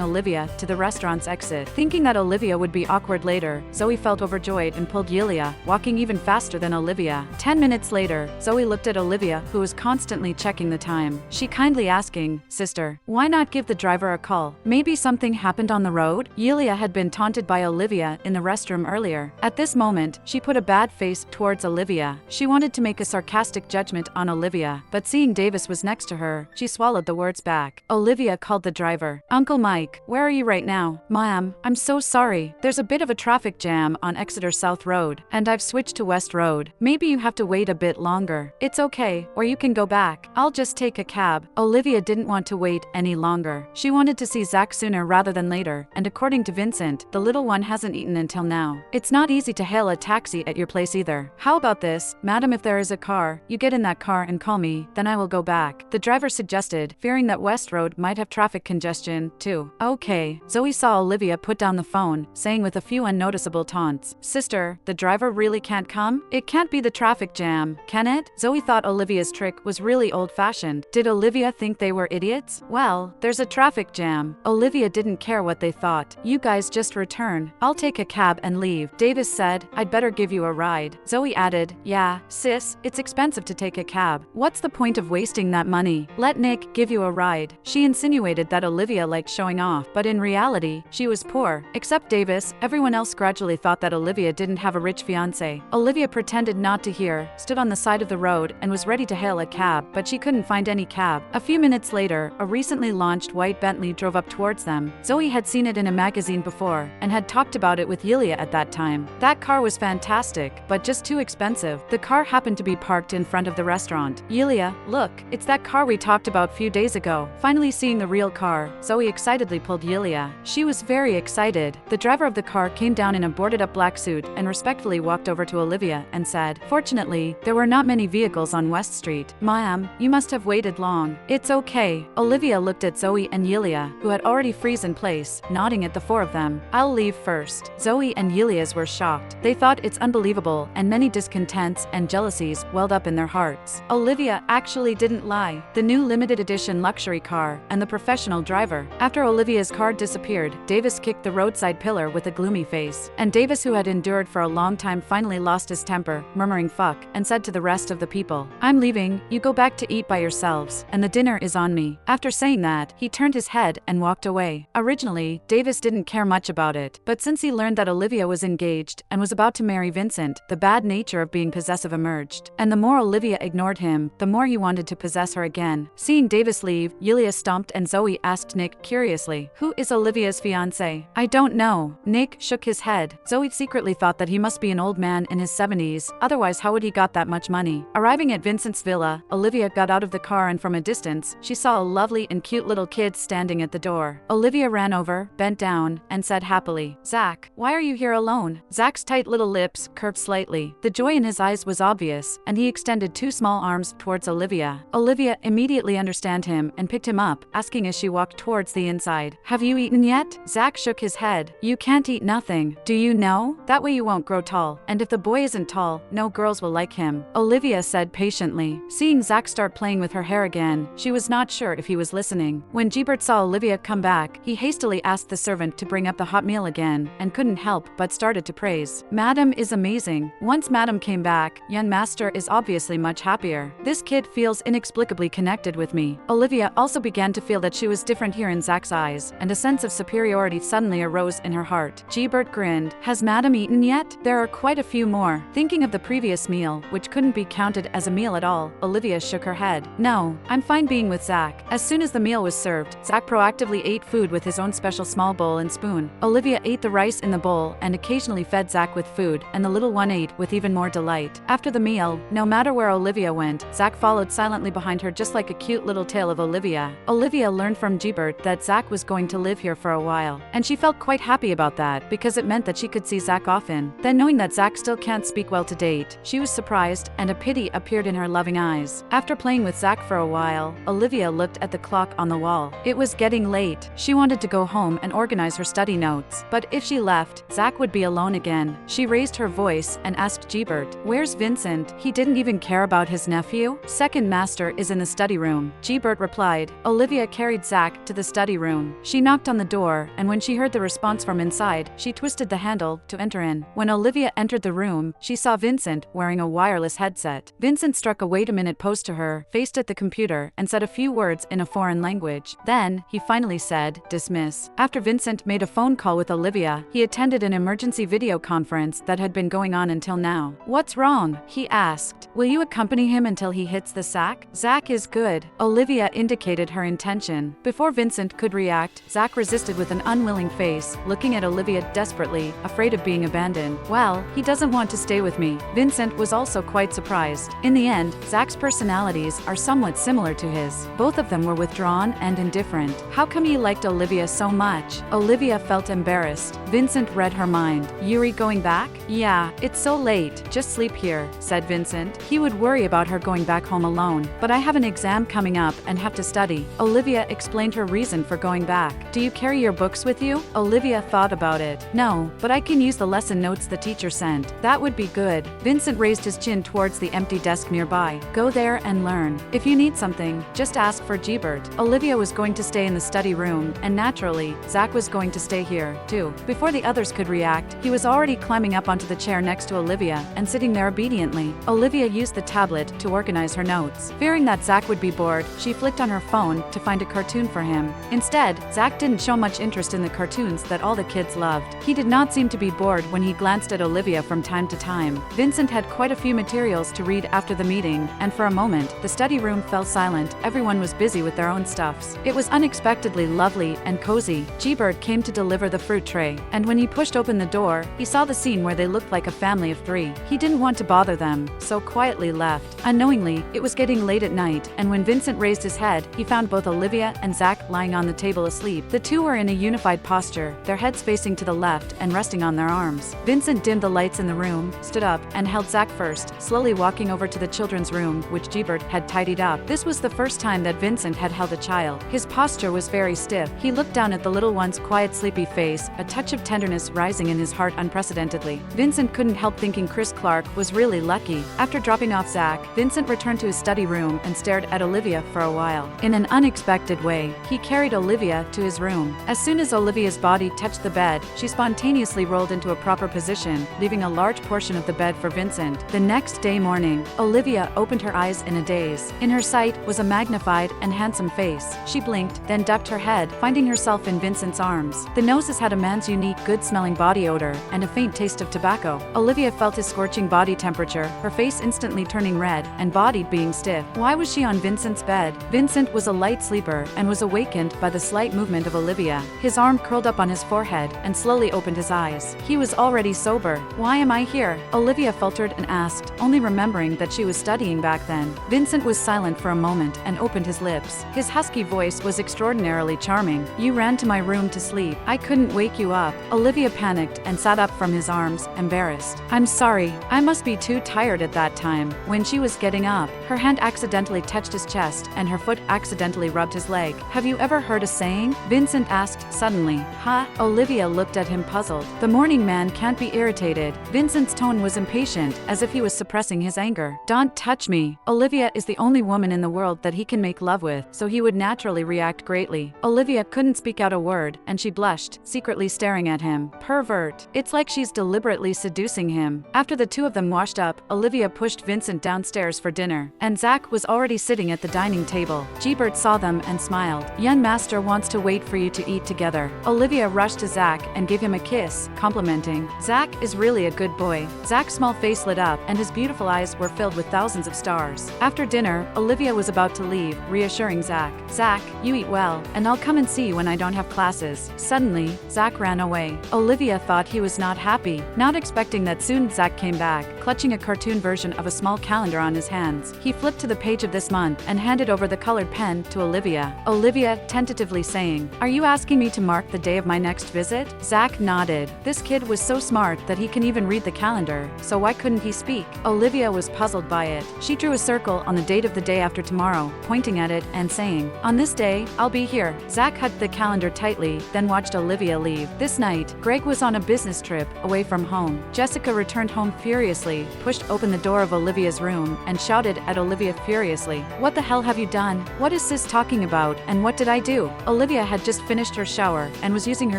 S1: Olivia to the restaurant's exit. Thinking that Olivia would be awkward later, Zoe felt overjoyed and pulled Yulia, walking even faster than Olivia. 10 minutes later, Zoe looked at Olivia, who was constantly checking the time. She kindly asking, Sister, why not give the driver a call? Maybe something happened on the road? Yulia had been taunted by Olivia in the restroom earlier. At this moment, she put a bad face towards Olivia. She wanted to make a sarcastic judgment on Olivia, but seeing Davis was next to her, she swallowed the words back. Olivia called the driver. Uncle Mike, where are you right now? Ma'am, Madam, I'm so sorry. There's a bit of a traffic jam on Exeter South Road, and I've switched to West Road. Maybe you have to wait a bit longer. It's okay, or you can go back. I'll just take a cab." Olivia didn't want to wait any longer. She wanted to see Zach sooner rather than later, and according to Vincent, the little one hasn't eaten until now. It's not easy to hail a taxi at your place either. "How about this, madam, if there is a car, you get in that car and call me, then I will go back," the driver suggested, fearing that West Road might have traffic congestion, too. "Okay." Zoe saw Olivia put down the phone, saying with a few unnoticeable taunts, "Sister, the driver really can't come? It can't be the traffic jam, can it?" Zoe thought Olivia's trick was really old-fashioned. Did Olivia think they were idiots? Well, there's a traffic jam. Olivia didn't care what they thought. "You guys just return. I'll take a cab and leave." Davis said, "I'd better give you a ride." Zoe added, "Yeah, sis, it's expensive to take a cab. What's the point of wasting that money? Let Nick give you a ride." She insinuated that Olivia liked showing off, but in reality, she was poor. Except Davis, everyone else gradually thought that Olivia didn't have a rich fiancé. Olivia pretended not to hear, stood on the side of the road, and was ready to hail a cab, but she couldn't find any cab. A few minutes later, a recently launched white Bentley drove up towards them. Zoe had seen it in a magazine before, and had talked about it with Yulia at that time. That car was fantastic, but just too expensive. The car happened to be parked in front of the restaurant. "Yulia, look, it's that car we talked about few days ago." Finally seeing the real car, Zoe excitedly pulled Yulia. She was very excited. The driver of the car came down in a boarded-up black suit and respectfully walked over to Olivia and said, "Fortunately, there were not many vehicles on West Street. Ma'am, you must have waited long." "It's okay." Olivia looked at Zoe and Yulia, who had already frozen in place, nodding at the four of them. "I'll leave first." Zoe and Yulia's were shocked. They thought it's unbelievable, and many discontents and jealousies welled up in their hearts. Olivia actually didn't lie. The new limited edition luxury car, and the professional driver. After Olivia's car disappeared, Davis kicked the roadside pillar with a gloomy face. And Davis, who had endured for a long time, finally lost his temper, murmuring "fuck," and said to the rest of the people, "I'm leaving, you go back to eat by yourselves, and the dinner is on me." After saying that, he turned his head and walked away. Originally, Davis didn't care much about it, but since he learned that Olivia was engaged and was about to marry Vincent, the bad nature of being possessive emerged. And the more Olivia ignored him, the more he wanted to possess her again. Seeing Davis leave, Yulia stomped and Zoe asked Nick curiously, "Who is Olivia's fiancé?" "I don't know." Nick shook his head. Zoe secretly thought that he must be an old man in his 70s, otherwise how would he got that much money? Arriving at Vincent's villa, Olivia got out of the car and from a distance, she saw a lovely and cute little kid standing at the door. Olivia ran over, bent down, and said happily, "Zach, why are you here alone?" Zach's tight little lips curved slightly. The joy in his eyes was obvious, and he extended two small arms towards Olivia. Olivia immediately understood him and picked him up, asking as she walked towards the inside, "Have you eaten yet?" Zach shook his head. "You can't eat nothing. Do you know? That way you won't grow tall, and if the boy isn't tall, no girls will like him," Olivia said patiently. Seeing Zach start playing with her hair again, she was not sure if he was listening. When Gebert saw Olivia come back, he hastily asked the servant to bring up the hot meal again, and couldn't help but started to praise. "Madam is amazing. Once Madam came back, young master is obviously much happier. This kid feels inexplicably connected with me." Olivia also began to feel that she was different here in Zach's eyes, and a sense of superiority suddenly arose in her heart. Gebert grinned. "Has Madam eaten yet? There are quite a few more." Thinking of the previous meal, which couldn't be counted as a meal at all, Olivia shook her head. "No, I'm fine being with Zach." As soon as the meal was served, Zach proactively ate food with his own special small bowl and spoon. Olivia ate the rice in the bowl and occasionally fed Zach with food, and the little one ate with even more delight. After the meal, no matter where Olivia went, Zach followed silently behind her just like a cute little tale of Olivia. Olivia learned from Gebert that Zach was going to live here for a while, and she felt quite happy about that because it meant that she could see Zach often. Then knowing that Zach still can't speak well to date, she was surprised, and a pity appeared in her loving eyes. After playing with Zach for a while, Olivia looked at the clock on the wall. It was getting late. She wanted to go home and organize her study notes, but if she left, Zach would be alone again. She raised her voice and asked Gebert, "Where's Vincent? He didn't even care about his nephew?" "Second master is in the study room," Gebert replied. Olivia carried Zach to the study room. She knocked on the door, and when she heard the response from inside, she twisted the handle to enter in. When Olivia entered the room, she saw Vincent wearing a wireless headset. Vincent struck a wait-a-minute pose to her, faced at the computer, and said a few words in a foreign language. Then, he finally said, "Dismiss." After Vincent made a phone call with Olivia, he attended an emergency video conference that had been going on until now. "What's wrong?" he asked. "Will you accompany him until he hits the sack?" "Zach is good." Olivia indicated her intention. Before Vincent could react, Zach resisted with an unwilling unwilling face, looking at Olivia desperately, afraid of being abandoned. Well, he doesn't want to stay with me. Vincent was also quite surprised. In the end, Zach's personalities are somewhat similar to his. Both of them were withdrawn and indifferent. How come he liked Olivia so much? Olivia felt embarrassed. Vincent read her mind. Yuri going back? Yeah, it's so late. Just sleep here, said Vincent. He would worry about her going back home alone. But I have an exam coming up and have to study. Olivia explained her reason for going back. Do you carry your books with you? Olivia thought about it. No, but I can use the lesson notes the teacher sent. That would be good. Vincent raised his chin towards the empty desk nearby. Go there and learn. If you need something, just ask for Gbert. Olivia was going to stay in the study room, and naturally, Zach was going to stay here, too. Before the others could react, he was already climbing up onto the chair next to Olivia and sitting there obediently. Olivia used the tablet to organize her notes. Fearing that Zach would be bored, she flicked on her phone to find a cartoon for him. Instead, Zach didn't show much interest in the cartoons that all the kids loved. He did not seem to be bored when he glanced at Olivia from time to time. Vincent had quite a few materials to read after the meeting, and for a moment, the study room fell silent. Everyone was busy with their own stuffs. It was unexpectedly lovely and cozy. Gbert came to deliver the fruit tray, and when he pushed open the door, he saw the scene where they looked like a family of 3. He didn't want to bother them, so quietly left. Unknowingly, it was getting late at night, and when Vincent raised his head, he found both Olivia and Zach lying on the table asleep. The two were in a unified posture, their heads facing to the left and resting on their arms. Vincent dimmed the lights in the room, stood up, and held Zach first, slowly walking over to the children's room, which Gbert had tidied up. This was the first time that Vincent had held a child. His posture was very stiff. He looked down at the little one's quiet, sleepy face, a touch of tenderness rising in his heart unprecedentedly. Vincent couldn't help thinking Chris Clark was really lucky. After dropping off Zach, Vincent returned to his study room and stared at Olivia for a while. In an unexpected way, he carried Olivia to his room. As soon as Olivia's body touched the bed, she spontaneously rolled into a proper position, leaving a large portion of the bed for Vincent. The next day morning, Olivia opened her eyes in a daze. In her sight was a magnified and handsome face. She blinked, then ducked her head, finding herself in Vincent's arms. The noses had a man's unique, good-smelling body odor and a faint taste of tobacco. Olivia felt his scorching body temperature, her face instantly turning red, and body being stiff. Why was she on Vincent's bed? Vincent was a light sleeper and was awakened by the slight movement of Olivia. His arm curled up on his forehead and slowly opened his eyes. He was already sober. Why am I here? Olivia faltered and asked, only remembering that she was studying back then. Vincent was silent for a moment and opened his lips. His husky voice was extraordinarily charming. You ran to my room to sleep. I couldn't wake you up. Olivia panicked and sat up from his arms, embarrassed. I'm sorry. I must be too tired at that time. When she was getting up, her hand accidentally touched his chest and her foot accidentally rubbed his leg. Have you ever heard a saying? Vincent asked suddenly. Huh? Olivia looked at him puzzled. The morning man can't be irritated. Vincent's tone was impatient, as if he was suppressing his anger. Don't touch me. Olivia is the only woman in the world that he can make love with, so he would naturally react greatly. Olivia couldn't speak out a word, and she blushed, secretly staring at him. Pervert. It's like she's deliberately seducing him. After the two of them washed up, Olivia pushed Vincent downstairs for dinner, and Zach was already sitting at the dining table. Gbert saw them and smiled. Young master wants to wait for you to eat together. Olivia rushed to Zach and gave him a kiss, complimenting. Zach is really a good boy. Zach's small face lit up, and his beautiful eyes were filled with thousands of stars. After dinner, Olivia was about to leave, reassuring Zach. Zach, you eat well, and I'll come and see you when I don't have classes. Suddenly, Zach ran away. Olivia thought he was not happy, not expecting that soon Zach came back, clutching a cartoon version of a small calendar on his hands. He flipped to the page of this month and handed over the colored pen to Olivia. Olivia, tentatively saying, Are you asking me to mark the day of my next visit? Zach nodded. This kid was so smart that he can even read the calendar, so why couldn't he speak? Olivia was puzzled by it. She drew a circle on the date of the day after tomorrow, pointing at it and saying, On this day, I'll be here. Zach hugged the calendar tightly, then watched Olivia leave. This night, Greg was on a business trip, away from home. Jessica returned home furiously, pushed open the door of Olivia's room, and shouted at Olivia furiously. What the hell have you done? What is sis talking about, and what did I do? Olivia had just finished her shower, and was using her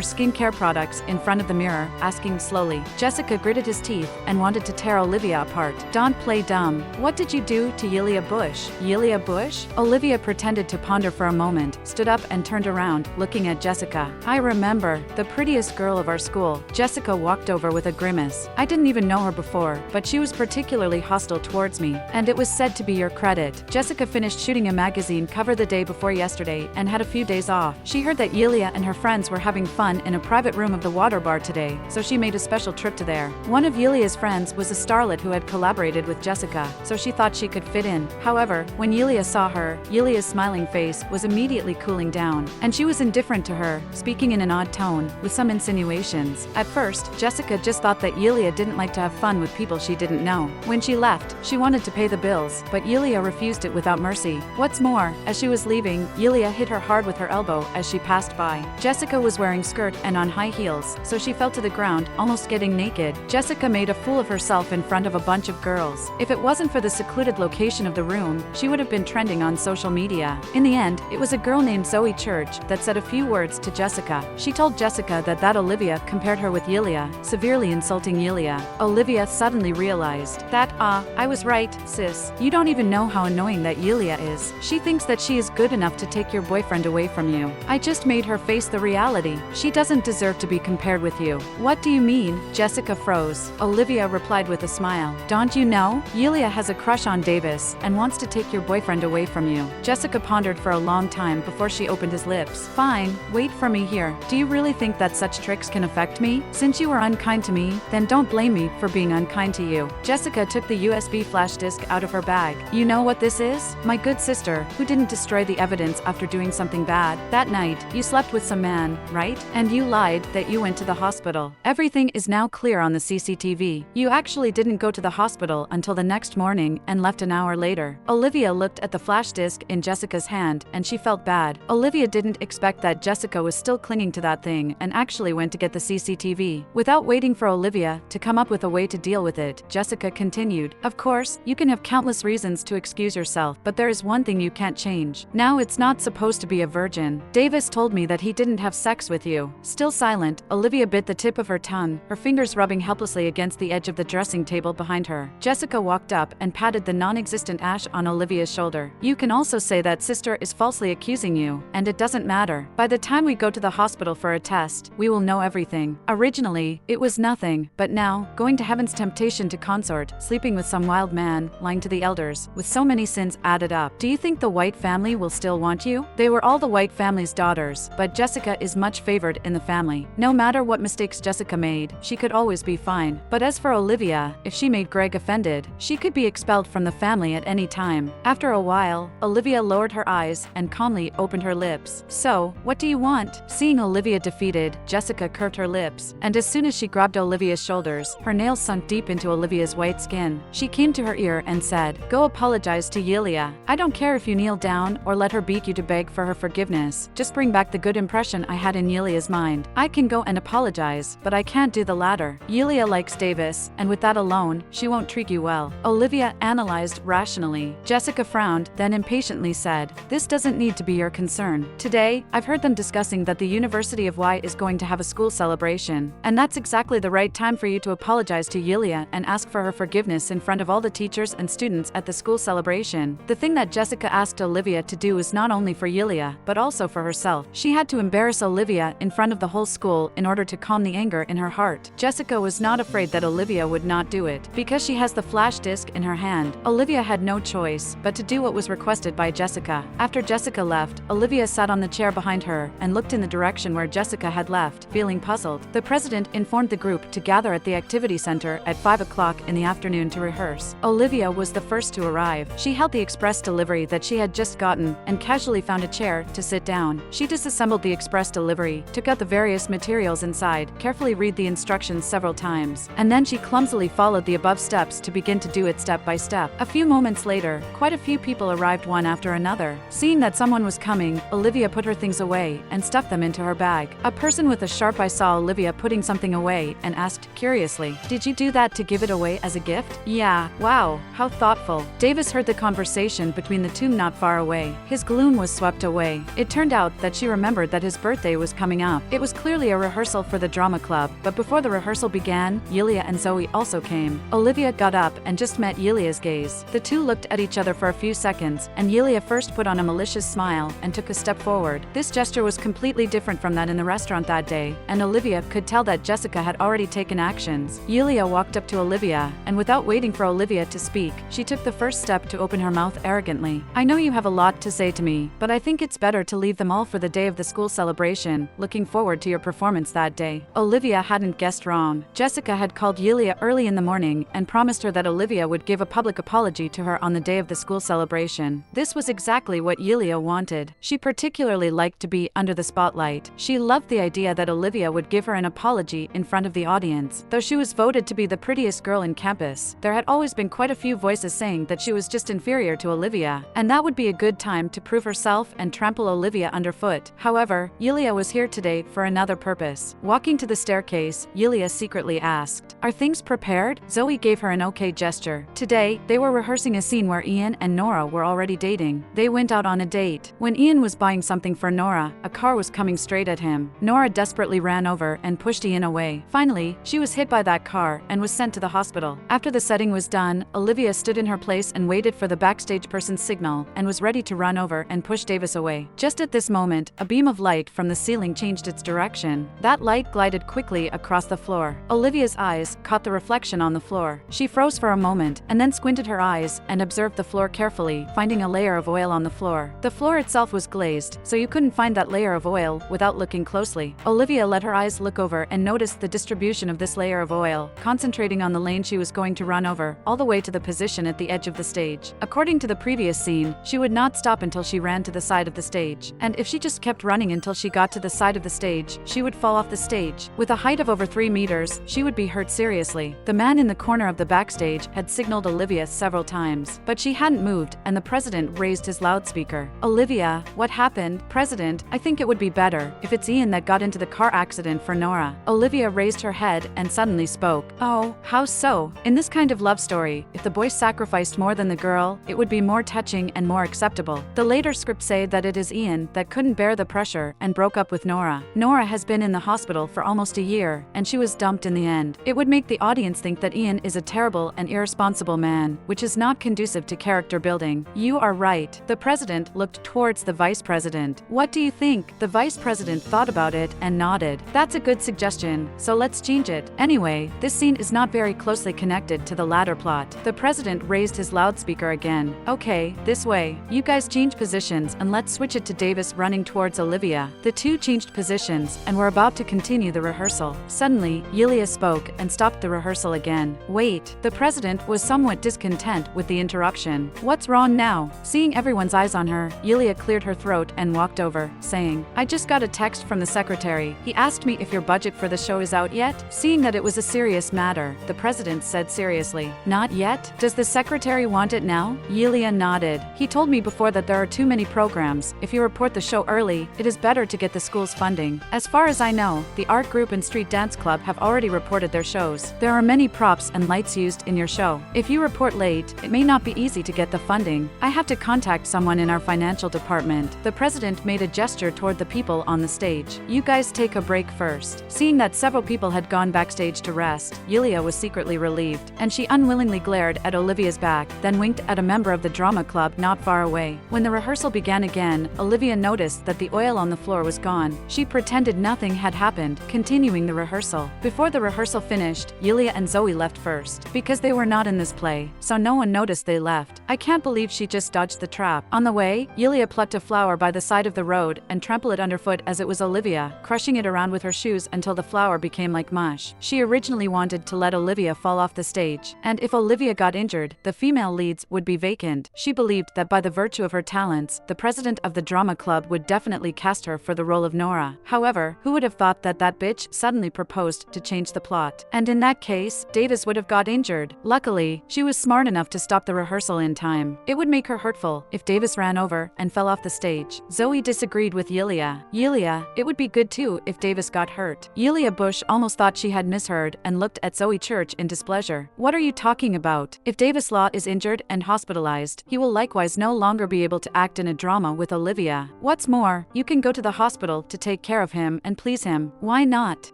S1: skincare products in front of the mirror, asking slowly. Jessica gritted his teeth, and wanted to tear Olivia apart. Don't play dumb. What did you do to Yelia Bush? Yelia Bush? Olivia pretended to ponder for a moment, stood up and turned around, looking at Jessica. I remember, the prettiest girl of our school. Jessica walked over with a grimace. I didn't even know her before, but but she was particularly hostile towards me, and it was said to be your credit. Jessica finished shooting a magazine cover the day before yesterday and had a few days off. She heard that Yulia and her friends were having fun in a private room of the water bar today, so she made a special trip to there. One of Yulia's friends was a starlet who had collaborated with Jessica, so she thought she could fit in. However, when Yulia saw her, Yulia's smiling face was immediately cooling down, and she was indifferent to her, speaking in an odd tone, with some insinuations. At first, Jessica just thought that Yulia didn't like to have fun with people she didn't know. When she left, she wanted to pay the bills, but Yulia refused it without mercy. What's more, as she was leaving, Yulia hit her hard with her elbow as she passed by. Jessica was wearing skirt and on high heels, so she fell to the ground, almost getting naked. Jessica made a fool of herself in front of a bunch of girls. If it wasn't for the secluded location of the room, she would have been trending on social media. In the end, it was a girl named Zoe Church that said a few words to Jessica. She told Jessica that Olivia compared her with Yulia, severely insulting Yulia. Olivia suddenly realized that, I was right, sis. You don't even know how annoying that Yulia is. She thinks that she is good enough to take your boyfriend away from you. I just made her face the reality. She doesn't deserve to be compared with you. What do you mean? Jessica froze. Olivia replied with a smile. Don't you know? Yulia has a crush on Davis and wants to take your boyfriend away from you. Jessica pondered for a long time before she opened his lips. Fine, wait for me here. Do you really think that such tricks can affect me? Since you were unkind to me, then don't blame me for being unkind to you. Jessica took the USB flash disk out of her bag. You know what this is? My good sister, who didn't destroy the evidence after doing something bad. That night, you slept with some man, right? And you lied that you went to the hospital. Everything is now clear on the CCTV. You actually didn't go to the hospital until the next morning and left an hour later. Olivia looked at the flash disk in Jessica's hand, and she felt bad. Olivia didn't expect that Jessica was still clinging to that thing and actually went to get the CCTV. Without waiting for Olivia to come up with a way to deal with it, Jessica continued. Of course, you can have countless reasons to excuse yourself, but there is one thing you can't change. Now it's not supposed to be a virgin. Davis told me that he didn't have sex with you. Still silent, Olivia bit the tip of her tongue, her fingers rubbing helplessly against the edge of the dressing table behind her. Jessica walked up and patted the non-existent ash on Olivia's shoulder. You can also say that sister is falsely accusing you, and it doesn't matter. By the time we go to the hospital for a test, we will know everything. Originally, it was nothing, but now, going to heaven's temptation to consort, sleeping with some wild man, lying to the elders, with so many sins added up. Do you think the White family will still want you? They were all the White family's daughters, but Jessica is much favored in the family. No matter what mistakes Jessica made, she could always be fine. But as for Olivia, if she made Greg offended, she could be expelled from the family at any time. After a while, Olivia lowered her eyes and calmly opened her lips. So, what do you want? Seeing Olivia defeated, Jessica curved her lips, and as soon as she grabbed Olivia's shoulders, her nails sunk deep into Olivia's white skin. She came to her ear and said, Go apologize to Yulia. I don't care if you kneel down or let her beat you to beg for her forgiveness. Just bring back the good impression I had in Yulia's mind. I can go and apologize, but I can't do the latter. Yulia likes Davis, and with that alone, she won't treat you well. Olivia analyzed rationally. Jessica frowned, then impatiently said, This doesn't need to be your concern. Today, I've heard them discussing that the University of Y is going to have a school celebration, and that's exactly the right time for you to apologize to Yulia and ask for her forgiveness in front of all the teachers and students at the school celebration. The thing that Jessica asked Olivia to do was not only for Yulia, but also for herself. She had to embarrass Olivia in front of the whole school in order to calm the anger in her heart. Jessica was not afraid that Olivia would not do it, because she has the flash disk in her hand. Olivia had no choice but to do what was requested by Jessica. After Jessica left, Olivia sat on the chair behind her and looked in the direction where Jessica had left, feeling puzzled. The president informed the group to gather at the activity center at 5 o'clock in the afternoon to rehearse. Olivia was the first to arrive. She held the express delivery that she had just gotten and casually found a chair to sit down. She disassembled the express delivery, took out the various materials inside, carefully read the instructions several times, and then she clumsily followed the above steps to begin to do it step by step. A few moments later, quite a few people arrived one after another. Seeing that someone was coming, Olivia put her things away and stuffed them into her bag. A person with a sharp eye saw Olivia putting something away and asked curiously, Did you do that to give it away as a gift? Yeah, wow, how thoughtful. Davis heard the conversation between the two not far away. His gloom was swept away. It turned out that she remembered that his birthday was coming up. It was clearly a rehearsal for the drama club, but before the rehearsal began, Yulia and Zoe also came. Olivia got up and just met Yulia's gaze. The two looked at each other for a few seconds, and Yulia first put on a malicious smile and took a step forward. This gesture was completely different from that in the restaurant that day, and Olivia could tell that Jessica had already taken actions. Yulia walked up to Olivia, and without waiting for Olivia to speak, she took the first step to open her mouth arrogantly. I know you have a lot to say to me, but I think it's better to leave them all for the day of the school celebration. Looking forward to your performance that day. Olivia hadn't guessed wrong. Jessica had called Yulia early in the morning and promised her that Olivia would give a public apology to her on the day of the school celebration. This was exactly what Yulia wanted. She particularly liked to be under the spotlight. She loved the idea that Olivia would give her an apology in front of the audience. Though she was voted to be the prettiest girl in campus, there had always been quite a few voices saying that she was just inferior to Olivia, and that would be a good time to prove herself and trample Olivia underfoot. However, Yulia was here today for another purpose. Walking to the staircase, Yulia secretly asked, "Are things prepared?" Zoe gave her an okay gesture. Today, they were rehearsing a scene where Ian and Nora were already dating. They went out on a date. When Ian was buying something for Nora, a car was coming straight at him. Nora desperately ran over and pushed Ian away. Finally, she was hit by that car and was sent to the hospital. After the setting was done, Olivia stood in her place and waited for the backstage person's signal and was ready to run over and push Davis away. Just at this moment, a beam of light from the ceiling changed its direction. That light glided quickly across the floor. Olivia's eyes caught the reflection on the floor. She froze for a moment and then squinted her eyes and observed the floor carefully, finding a layer of oil on the floor. The floor itself was glazed, so you couldn't find that layer of oil without looking closely. Olivia let her eyes look over and noticed the distribution of this layer of oil, concentrating on the lane she was going to run over, all the way to the position at the edge of the stage. According to the previous scene, she would not stop until she ran to the side of the stage. And if she just kept running until she got to the side of the stage, she would fall off the stage. With a height of over 3 meters, she would be hurt seriously. The man in the corner of the backstage had signaled Olivia several times, but she hadn't moved, and the president raised his loudspeaker. "Olivia, what happened?" "President, I think it would be better if it's Ian that got into the car accident for Nora." Olivia raised her head and suddenly spoke. "Oh, how so?" In this kind of love story, if the boy sacrificed more than the girl, it would be more touching and more acceptable. The later scripts say that it is Ian that couldn't bear the pressure and broke up with Nora. Nora has been in the hospital for almost a year, and she was dumped in the end. It would make the audience think that Ian is a terrible and irresponsible man, which is not conducive to character building. You are right. The president looked towards the vice president. "What do you think?" The vice president thought about it and nodded. "That's a good suggestion, so let's change it. Anyway, this scene is not very closely connected to the latter plot." The president raised his loudspeaker again. "Okay, this way. You guys change positions and let's switch it to Davis running towards Olivia." The two changed positions and were about to continue the rehearsal. Suddenly, Yulia spoke and stopped the rehearsal again. "Wait." The president was somewhat discontent with the interruption. "What's wrong now?" Seeing everyone's eyes on her, Yulia cleared her throat and walked over, saying, "I just got a text from the secretary. He asked me if your budget for the show is out yet." Seeing that it was a serious matter, the president said seriously, "Not yet? Does the secretary want it now?" Yulia nodded. "He told me before that there are too many programs. If you report the show early, it is better to get the school's funding. As far as I know, the art group and street dance club have already reported their shows. There are many props and lights used in your show. If you report late, it may not be easy to get the funding. I have to contact someone in our financial department." The president made a gesture toward the people on the stage. "You guys take a break first." Seeing that several people had gone backstage to rest, Yulia was secretly relieved, and she unwillingly glared at Olivia's back, then winked at a member of the drama club not far away. When the rehearsal began again, Olivia noticed that the oil on the floor was gone. She pretended nothing had happened, continuing the rehearsal. Before the rehearsal finished, Yulia and Zoe left first, because they were not in this play, so no one noticed they left. "I can't believe she just dodged the trap." On the way, Yulia plucked a flower by the side of the road and trampled it underfoot as it was Olivia, crushing it around with her shoes until the flower became like mush. She originally wanted to let Olivia fall off the stage, and if Olivia got injured, the female leads would be vacant. She believed that by the virtue of her talents, the president of the drama club would definitely cast her for the role of Nora. However, who would have thought that that bitch suddenly proposed to change the plot? And in that case, Davis would have got injured. Luckily, she was smart enough to stop the rehearsal in time. It would make her hurtful if Davis ran over and fell off the stage. Zoe disagreed with Yulia. "Yulia, it would be good too if Davis got hurt." Yulia Bush almost thought she had misheard and looked at Zoe Church in displeasure. "What are you talking about? If Davis Law is injured and hospitalized, he will likewise no longer be able to act in a drama with Olivia. What's more, you can go to the hospital to take care of him and please him. Why not?"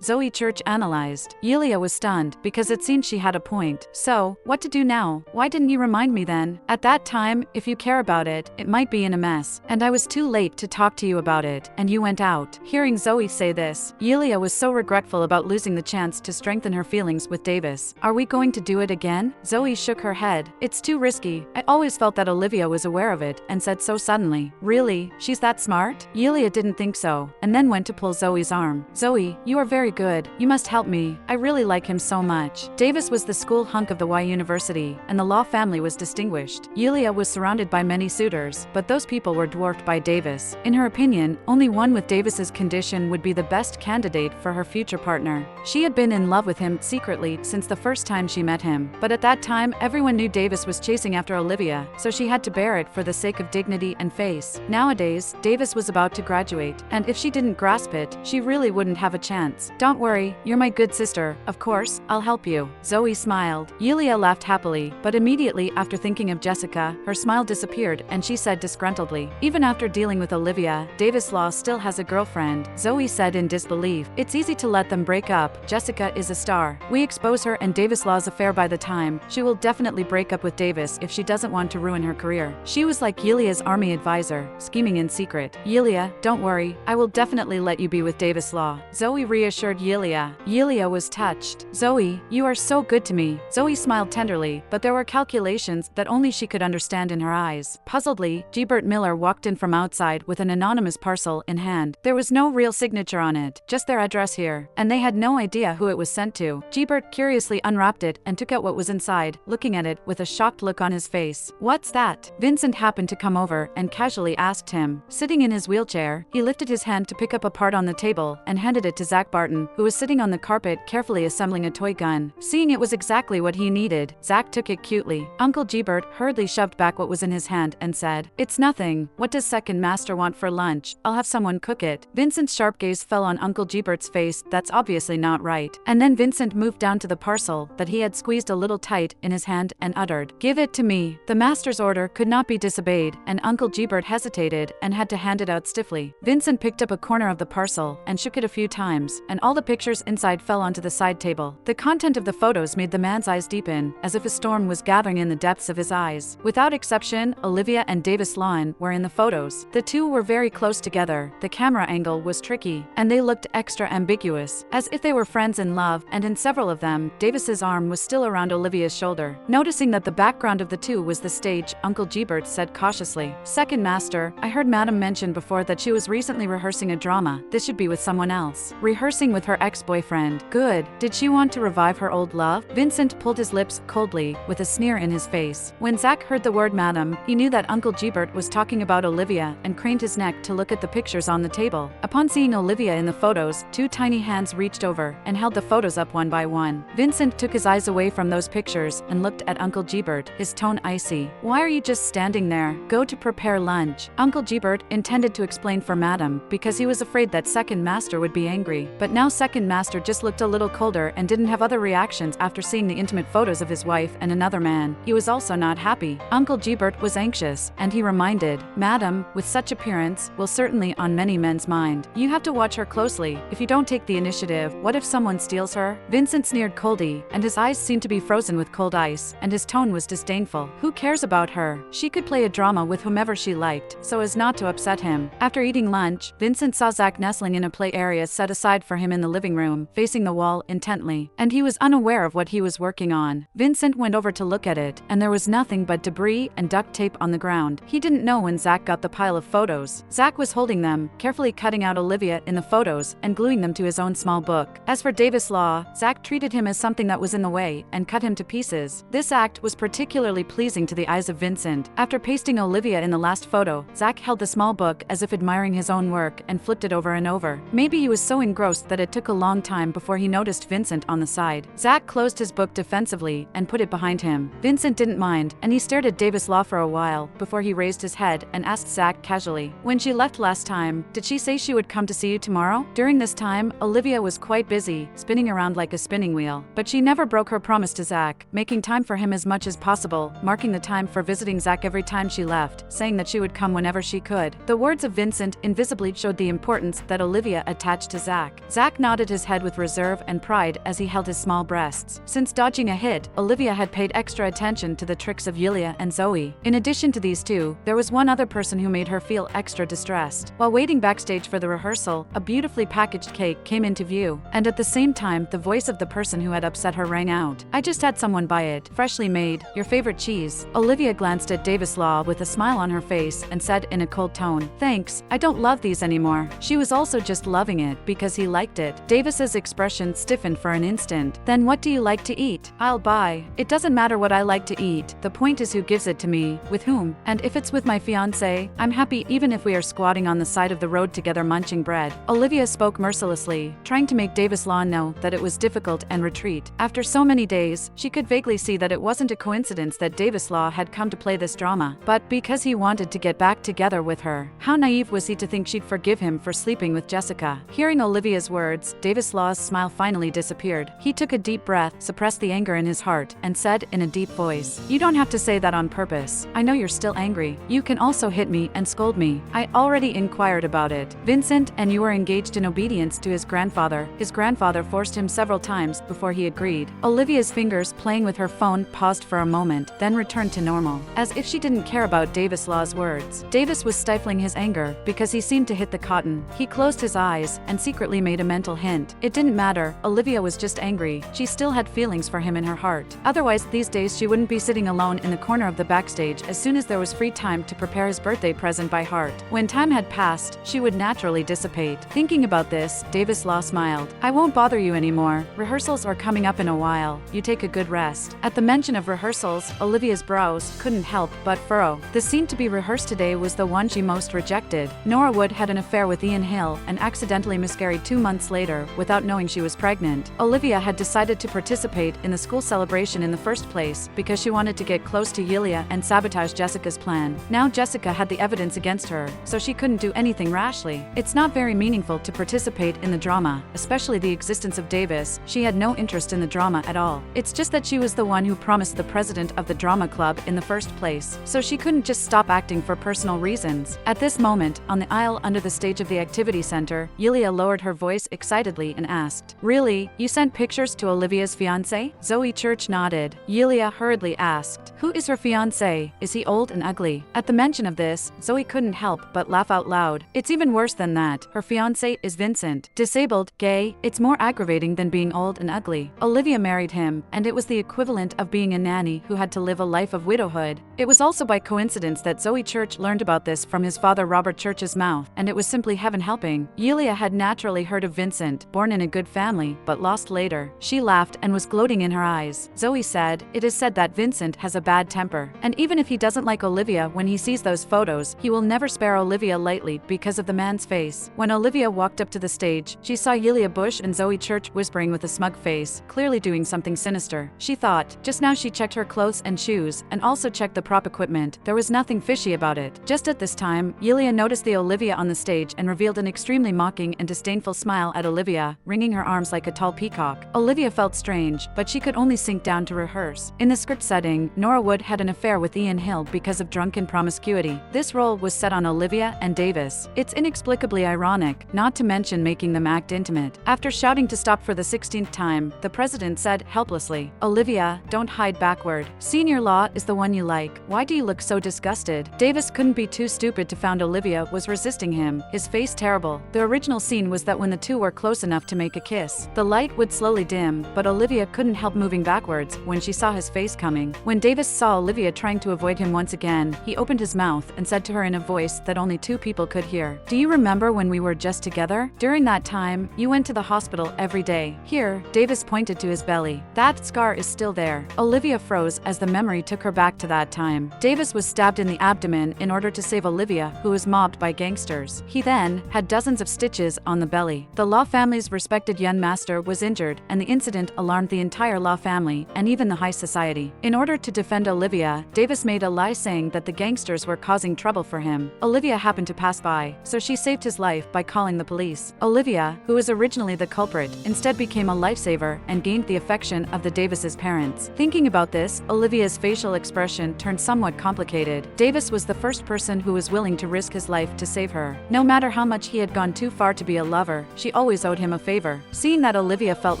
S1: Zoe Church analyzed. Yulia was stunned because it seemed she had a point. "So, what to do now? Why didn't you remind me then? At that time, if you care about it, it might be in a mess. And I was too late to talk to you about it, and you went out." Hearing Zoe say this, Yulia was so regretful about losing the chance to strengthen her feelings with Davis. Davis. Are we going to do it again? Zoe shook her head. It's too risky. I always felt that Olivia was aware of it and said so suddenly. Really? She's that smart? Yulia didn't think so, and then went to pull Zoe's arm. Zoe, you are very good. You must help me. I really like him so much. Davis was the school hunk of the Y University, and the law family was distinguished. Yulia was surrounded by many suitors, but those people were dwarfed by Davis. In her opinion, only one with Davis's condition would be the best candidate for her future partner. She had been in love with him secretly since the first time she met him, but at that time everyone knew Davis was chasing after Olivia, so she had to bear it for the sake of dignity and face. Nowadays, Davis was about to graduate, and if she didn't grasp it, she really wouldn't have a chance. Don't worry, you're my good sister. Of course, I'll help you. Zoe smiled. Yulia laughed happily, but immediately after thinking of Jessica, her smile disappeared and she said disgruntledly, even after dealing with Olivia, Davis Law still has a girlfriend. Zoe said in disbelief, it's easy to let them break up. Jessica is a star. We expose her and Davis Law's affair by the time. She will definitely break up with Davis if she doesn't want to ruin her career. She was like Yulia's army advisor, scheming in secret. Yulia, don't worry, I will definitely let you be with Davis Law. Zoe reassured Yulia. Yulia was touched. Zoe, you are so good to me. Zoe smiled tenderly, but there were calculations that only she could understand in her eyes. Puzzledly, Gbert Miller walked in from outside with an anonymous parcel in hand. There was no real signature on it, just their address here, and they had no idea who it was sent to. Gbert curiously unwrapped it and took out what was inside, looking at it with a shocked look on his face. What's that? Vincent happened to come over and casually asked him. Sitting in his wheelchair, he lifted his hand to pick up a part on the table and handed it to Zach Barton, who was sitting on the carpet carefully assembling a toy gun. Seeing it was exactly what he needed, Zach took it cutely. Uncle Gbert hurriedly shoved back what was in his hand and said, it's nothing. What does Second Master want for lunch? I'll have someone cook it. Vincent's sharp gaze fell on Uncle Gbert's face. That's obviously not right. And then Vincent moved down to the parcel that he had squeezed a little tight in his hand and uttered, give it to me. The master's order could not be disobeyed, and Uncle Gbert hesitated and had to hand it out stiffly. Vincent picked up a corner of the parcel and shook it a few times, and all the pictures inside fell onto the side table. The content of the photos made the man's eyes deepen, as if a storm was gathering in the depths of his eyes. Without exception, Olivia and Davis Lawn were in the photos. The two were very close together, the camera angle was tricky, and they looked extra ambiguous, as if they were friends in love, and in several of them, Davis's arm was still around Olivia's shoulder. Noticing that the background of the two was the stage, Uncle Gbert said cautiously, Second Master, I heard Madam mention before that she was recently rehearsing a drama. This should be with someone else. Rehearsing with her ex-boyfriend. Good. Did she want to revive her old love? Vincent pulled his lips coldly, with a sneer in his face. When Zach heard the word Madam, he knew that Uncle Gbert was talking about Olivia and craned his neck to look at the pictures on the table. Upon seeing Olivia in the photos, two tiny hands reached over and held the photos up one by one. Vincent took his eyes away from those pictures and looked at Uncle Gbert, his tone icy. Why are you just standing there? Go to prepare lunch. Uncle Gbert intended to explain for Madam because he was afraid that Second Master would be angry, but now Second Master just looked a little colder and didn't have other reactions after seeing the intimate photos of his wife and another man. He was also not happy. Uncle Gbert was anxious, and he reminded, Madam, with such appearance, will certainly on many men's mind. You have to watch her closely. If you don't take the initiative, what if someone steals her? Vincent sneered coldly, and his eyes seemed to be frozen with cold ice, and his tone was disdainful. Who cares about her? She could play a drama with whomever she liked, so as not to upset him. After eating lunch, Vincent saw Zach nestling in a play area set aside for him in the living room, facing the wall intently, and he was unaware of what he was working on. Vincent went over to look at it, and there was nothing but debris and duct tape on the ground. He didn't know when Zach got the pile of photos. Zach was holding them, carefully cutting out Olivia in the photos and gluing them to his own small book. As for Davis Law, Zach treated him as something that was in the way and cut him to pieces. This act was particularly pleasing to the eyes of Vincent. After pasting Olivia in the last photo, Zach held the small book as if admiring his own work and flipped it over and over. Maybe he was so engrossed that it took a long time before he noticed Vincent on the side. Zach closed his book defensively and put it behind him. Vincent didn't mind, and he stared at Davis Law for a while before he raised his head and asked Zach casually, when she left last time, did she say she would come to see you tomorrow? During this time, Olivia was quite busy, spinning around like a spinning wheel, but she never broke her promise to Zach, making time for him as much as possible, marking the time for visiting Zach every time she left, saying that she would come whenever she could. The words of Vincent invisibly showed the importance that Olivia attached to Zach. Zach nodded his head with reserve and pride as he held his small breasts. Since dodging a hit, Olivia had paid extra attention to the tricks of Yulia and Zoe. In addition to these two, there was one other person who made her feel extra distressed. While waiting backstage for the rehearsal, a beautifully packaged cake came into view, and at the same time, the voice of the person who had upset her rang out. I just had someone buy it. Freshly made. Your favorite cheese. Olivia glanced at Davis Law with a smile on her face and said in a cold tone, "Thanks, I don't love these anymore." She was also just loving it because he liked it. Davis's expression stiffened for an instant. "Then what do you like to eat?" "I'll buy. It doesn't matter what I like to eat. The point is who gives it to me, with whom. And if it's with my fiancé, I'm happy even if we are squatting on the side of the road together munching bread." Olivia spoke mercilessly, trying to make Davis Law know that it was difficult and retreat. After so many days, she could vaguely see that it wasn't a coincidence that Davis Law had come to play this drama, but because he wanted to get back together with her. How naive was he to think she'd forgive him for sleeping with Jessica? Hearing Olivia's words, Davis Law's smile finally disappeared. He took a deep breath, suppressed the anger in his heart, and said in a deep voice, "You don't have to say that on purpose. I know you're still angry. You can also hit me and scold me. I already inquired about it. Vincent and you were engaged in obedience to his grandfather. His grandfather forced him several times before he agreed." Olivia's fingers playing with her phone paused for a moment, then returned to normal, as if she didn't care about Davis Law's words. Davis was stifling his anger because he seemed to hit the cotton. He closed his eyes and secretly made a mental hint. It didn't matter. Olivia was just angry. She still had feelings for him in her heart. Otherwise, these days she wouldn't be sitting alone in the corner of the backstage as soon as there was free time to prepare his birthday present by heart. When time had passed, she would naturally dissipate. Thinking about this, Davis Law smiled. "I won't bother you anymore. Rehearsals are coming up in a while. You take a good rest." At the mention of rehearsals, Olivia's brows couldn't help but furrow. The scene to be rehearsed today was the one she most rejected. Nora Wood had an affair with Ian Hill and accidentally miscarried 2 months later without knowing she was pregnant. Olivia had decided to participate in the school celebration in the first place because she wanted to get close to Yulia and sabotage Jessica's plan. Now Jessica had the evidence against her, so she couldn't do anything rashly. It's not very meaningful to participate in the drama, especially the existence of Davis. She had no interest in the drama at all. It's just that she was the one who promised the president of the drama club in the first place, so she couldn't just stop acting for personal reasons. At this moment, on the aisle under the stage of the activity center, Yulia lowered her voice excitedly and asked, "Really? You sent pictures to Olivia's fiancé?" Zoe Church nodded. Yulia hurriedly asked, "Who is her fiancé? Is he old and ugly?" At the mention of this, Zoe couldn't help but laugh out loud. "It's even worse than that. Her fiancé is Vincent. Disabled, gay. It's more aggravating than being old and ugly. Olivia married him, and it was the equivalent of being a nanny who had to live a life of widowhood." It was also by coincidence that Zoe Church learned about this from his father Robert Church's mouth, and it was simply heaven helping. Yulia had naturally heard of Vincent, born in a good family, but lost later. She laughed and was gloating in her eyes. Zoe said, "It is said that Vincent has a bad temper, and even if he doesn't like Olivia when he sees those photos, he will never spare Olivia lightly because of the man's face." When Olivia walked up to the stage, she saw Yulia Bush and Zoe Church whispering with a smug face, clearly doing something sinister. She thought, just now she checked her clothes and shoes, and also checked the prop equipment. There was nothing fishy about it. Just at this time, Yulia noticed the Olivia on the stage and revealed an extremely mocking and disdainful smile at Olivia, wringing her arms like a tall peacock. Olivia felt strange, but she could only sink down to rehearse. In the script setting, Nora Wood had an affair with Ian Hill because of drunken promiscuity. This role was set on Olivia and Davis. It's inexplicably ironic, not to mention making them act intimate. After shouting to stop for the 16th time, the president said helplessly, "Olivia, don't hide backward. Senior Law is the one you like. Why do you look so disgusted?" Davis couldn't be too stupid to find Olivia was resisting him, his face terrible. The original scene was that when the two were close enough to make a kiss, the light would slowly dim, but Olivia couldn't help moving backwards when she saw his face coming. When Davis saw Olivia trying to avoid him once again, he opened his mouth and said to her in a voice that only two people could hear, "Do you remember when we were just together? During that time, you went to the hospital every day." Here, Davis pointed to his belly. "That scar is still there." Olivia froze as the memory took her back to that time. Davis was stabbed in the abdomen in order to save Olivia, who was mobbed by gangsters. He then had dozens of stitches on the belly. The Law family's respected young master was injured, and the incident alarmed the entire Law family and even the high society. In order to defend Olivia, Davis made a lie saying that the gangsters were causing trouble for him. Olivia happened to pass by, so she saved his life by calling the police. Olivia, who was originally the culprit, instead became a lifesaver and gained the affection of the Davis's parents. Thinking about this, Olivia's facial expression turned somewhat complicated. Davis was the first person who was willing to risk his life to save her. No matter how much he had gone too far to be a lover, she always owed him a favor. Seeing that Olivia felt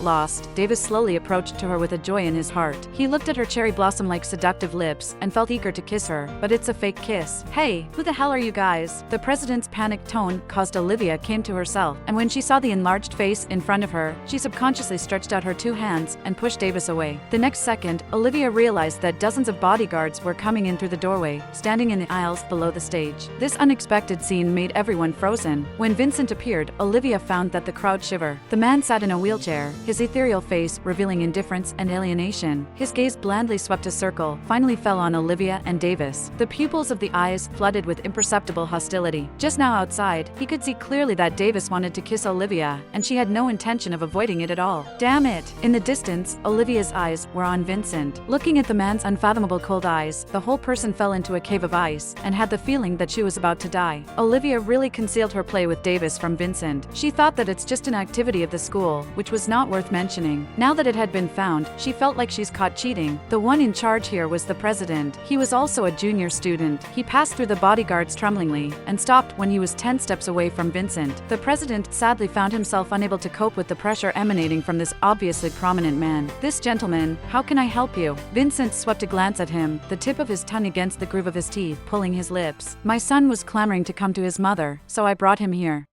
S1: lost, Davis slowly approached to her with a joy in his heart. He looked at her cherry blossom-like seductive lips and felt eager to kiss her, but it's a fake kiss. "Hey, who the hell are you guys?" The president's panicked tone caused Olivia came to herself, and when she saw the enlarged face in front of her, she subconsciously stretched out her 2 hands and pushed Davis away. The next second, Olivia realized that dozens of bodyguards were coming in through the doorway, standing in the aisles below the stage. This unexpected scene made everyone frozen. When Vincent appeared, Olivia found that the crowd shiver. The man sat in a wheelchair, his ethereal face revealing indifference and alienation. His gaze blandly swept a circle, finally fell on Olivia and Davis. The pupils of the eyes flooded with imperceptible hostility. Just now outside, he could see clearly that Davis wanted to kiss Olivia, and she had no intention of avoiding it at all. Damn it! In the distance, Olivia's eyes were on Vincent. Looking at the man's unfathomable cold eyes, the whole person fell into a cave of ice, and had the feeling that she was about to die. Olivia really concealed her play with Davis from Vincent. She thought that it's just an activity of the school, which was not worth mentioning. Now that it had been found, she felt like she's caught cheating. The one in charge here was the president. He was also a junior student. He passed through the bodyguards tremblingly, and stopped when he was 10 steps away from Vincent. The president sadly found himself unable to cope with the pressure emanating from this obviously prominent man. "This gentleman, how can I help you?" Vincent swept a glance at him, the tip of his tongue against the groove of his teeth, pulling his lips. "My son was clamoring to come to his mother, so I brought him here."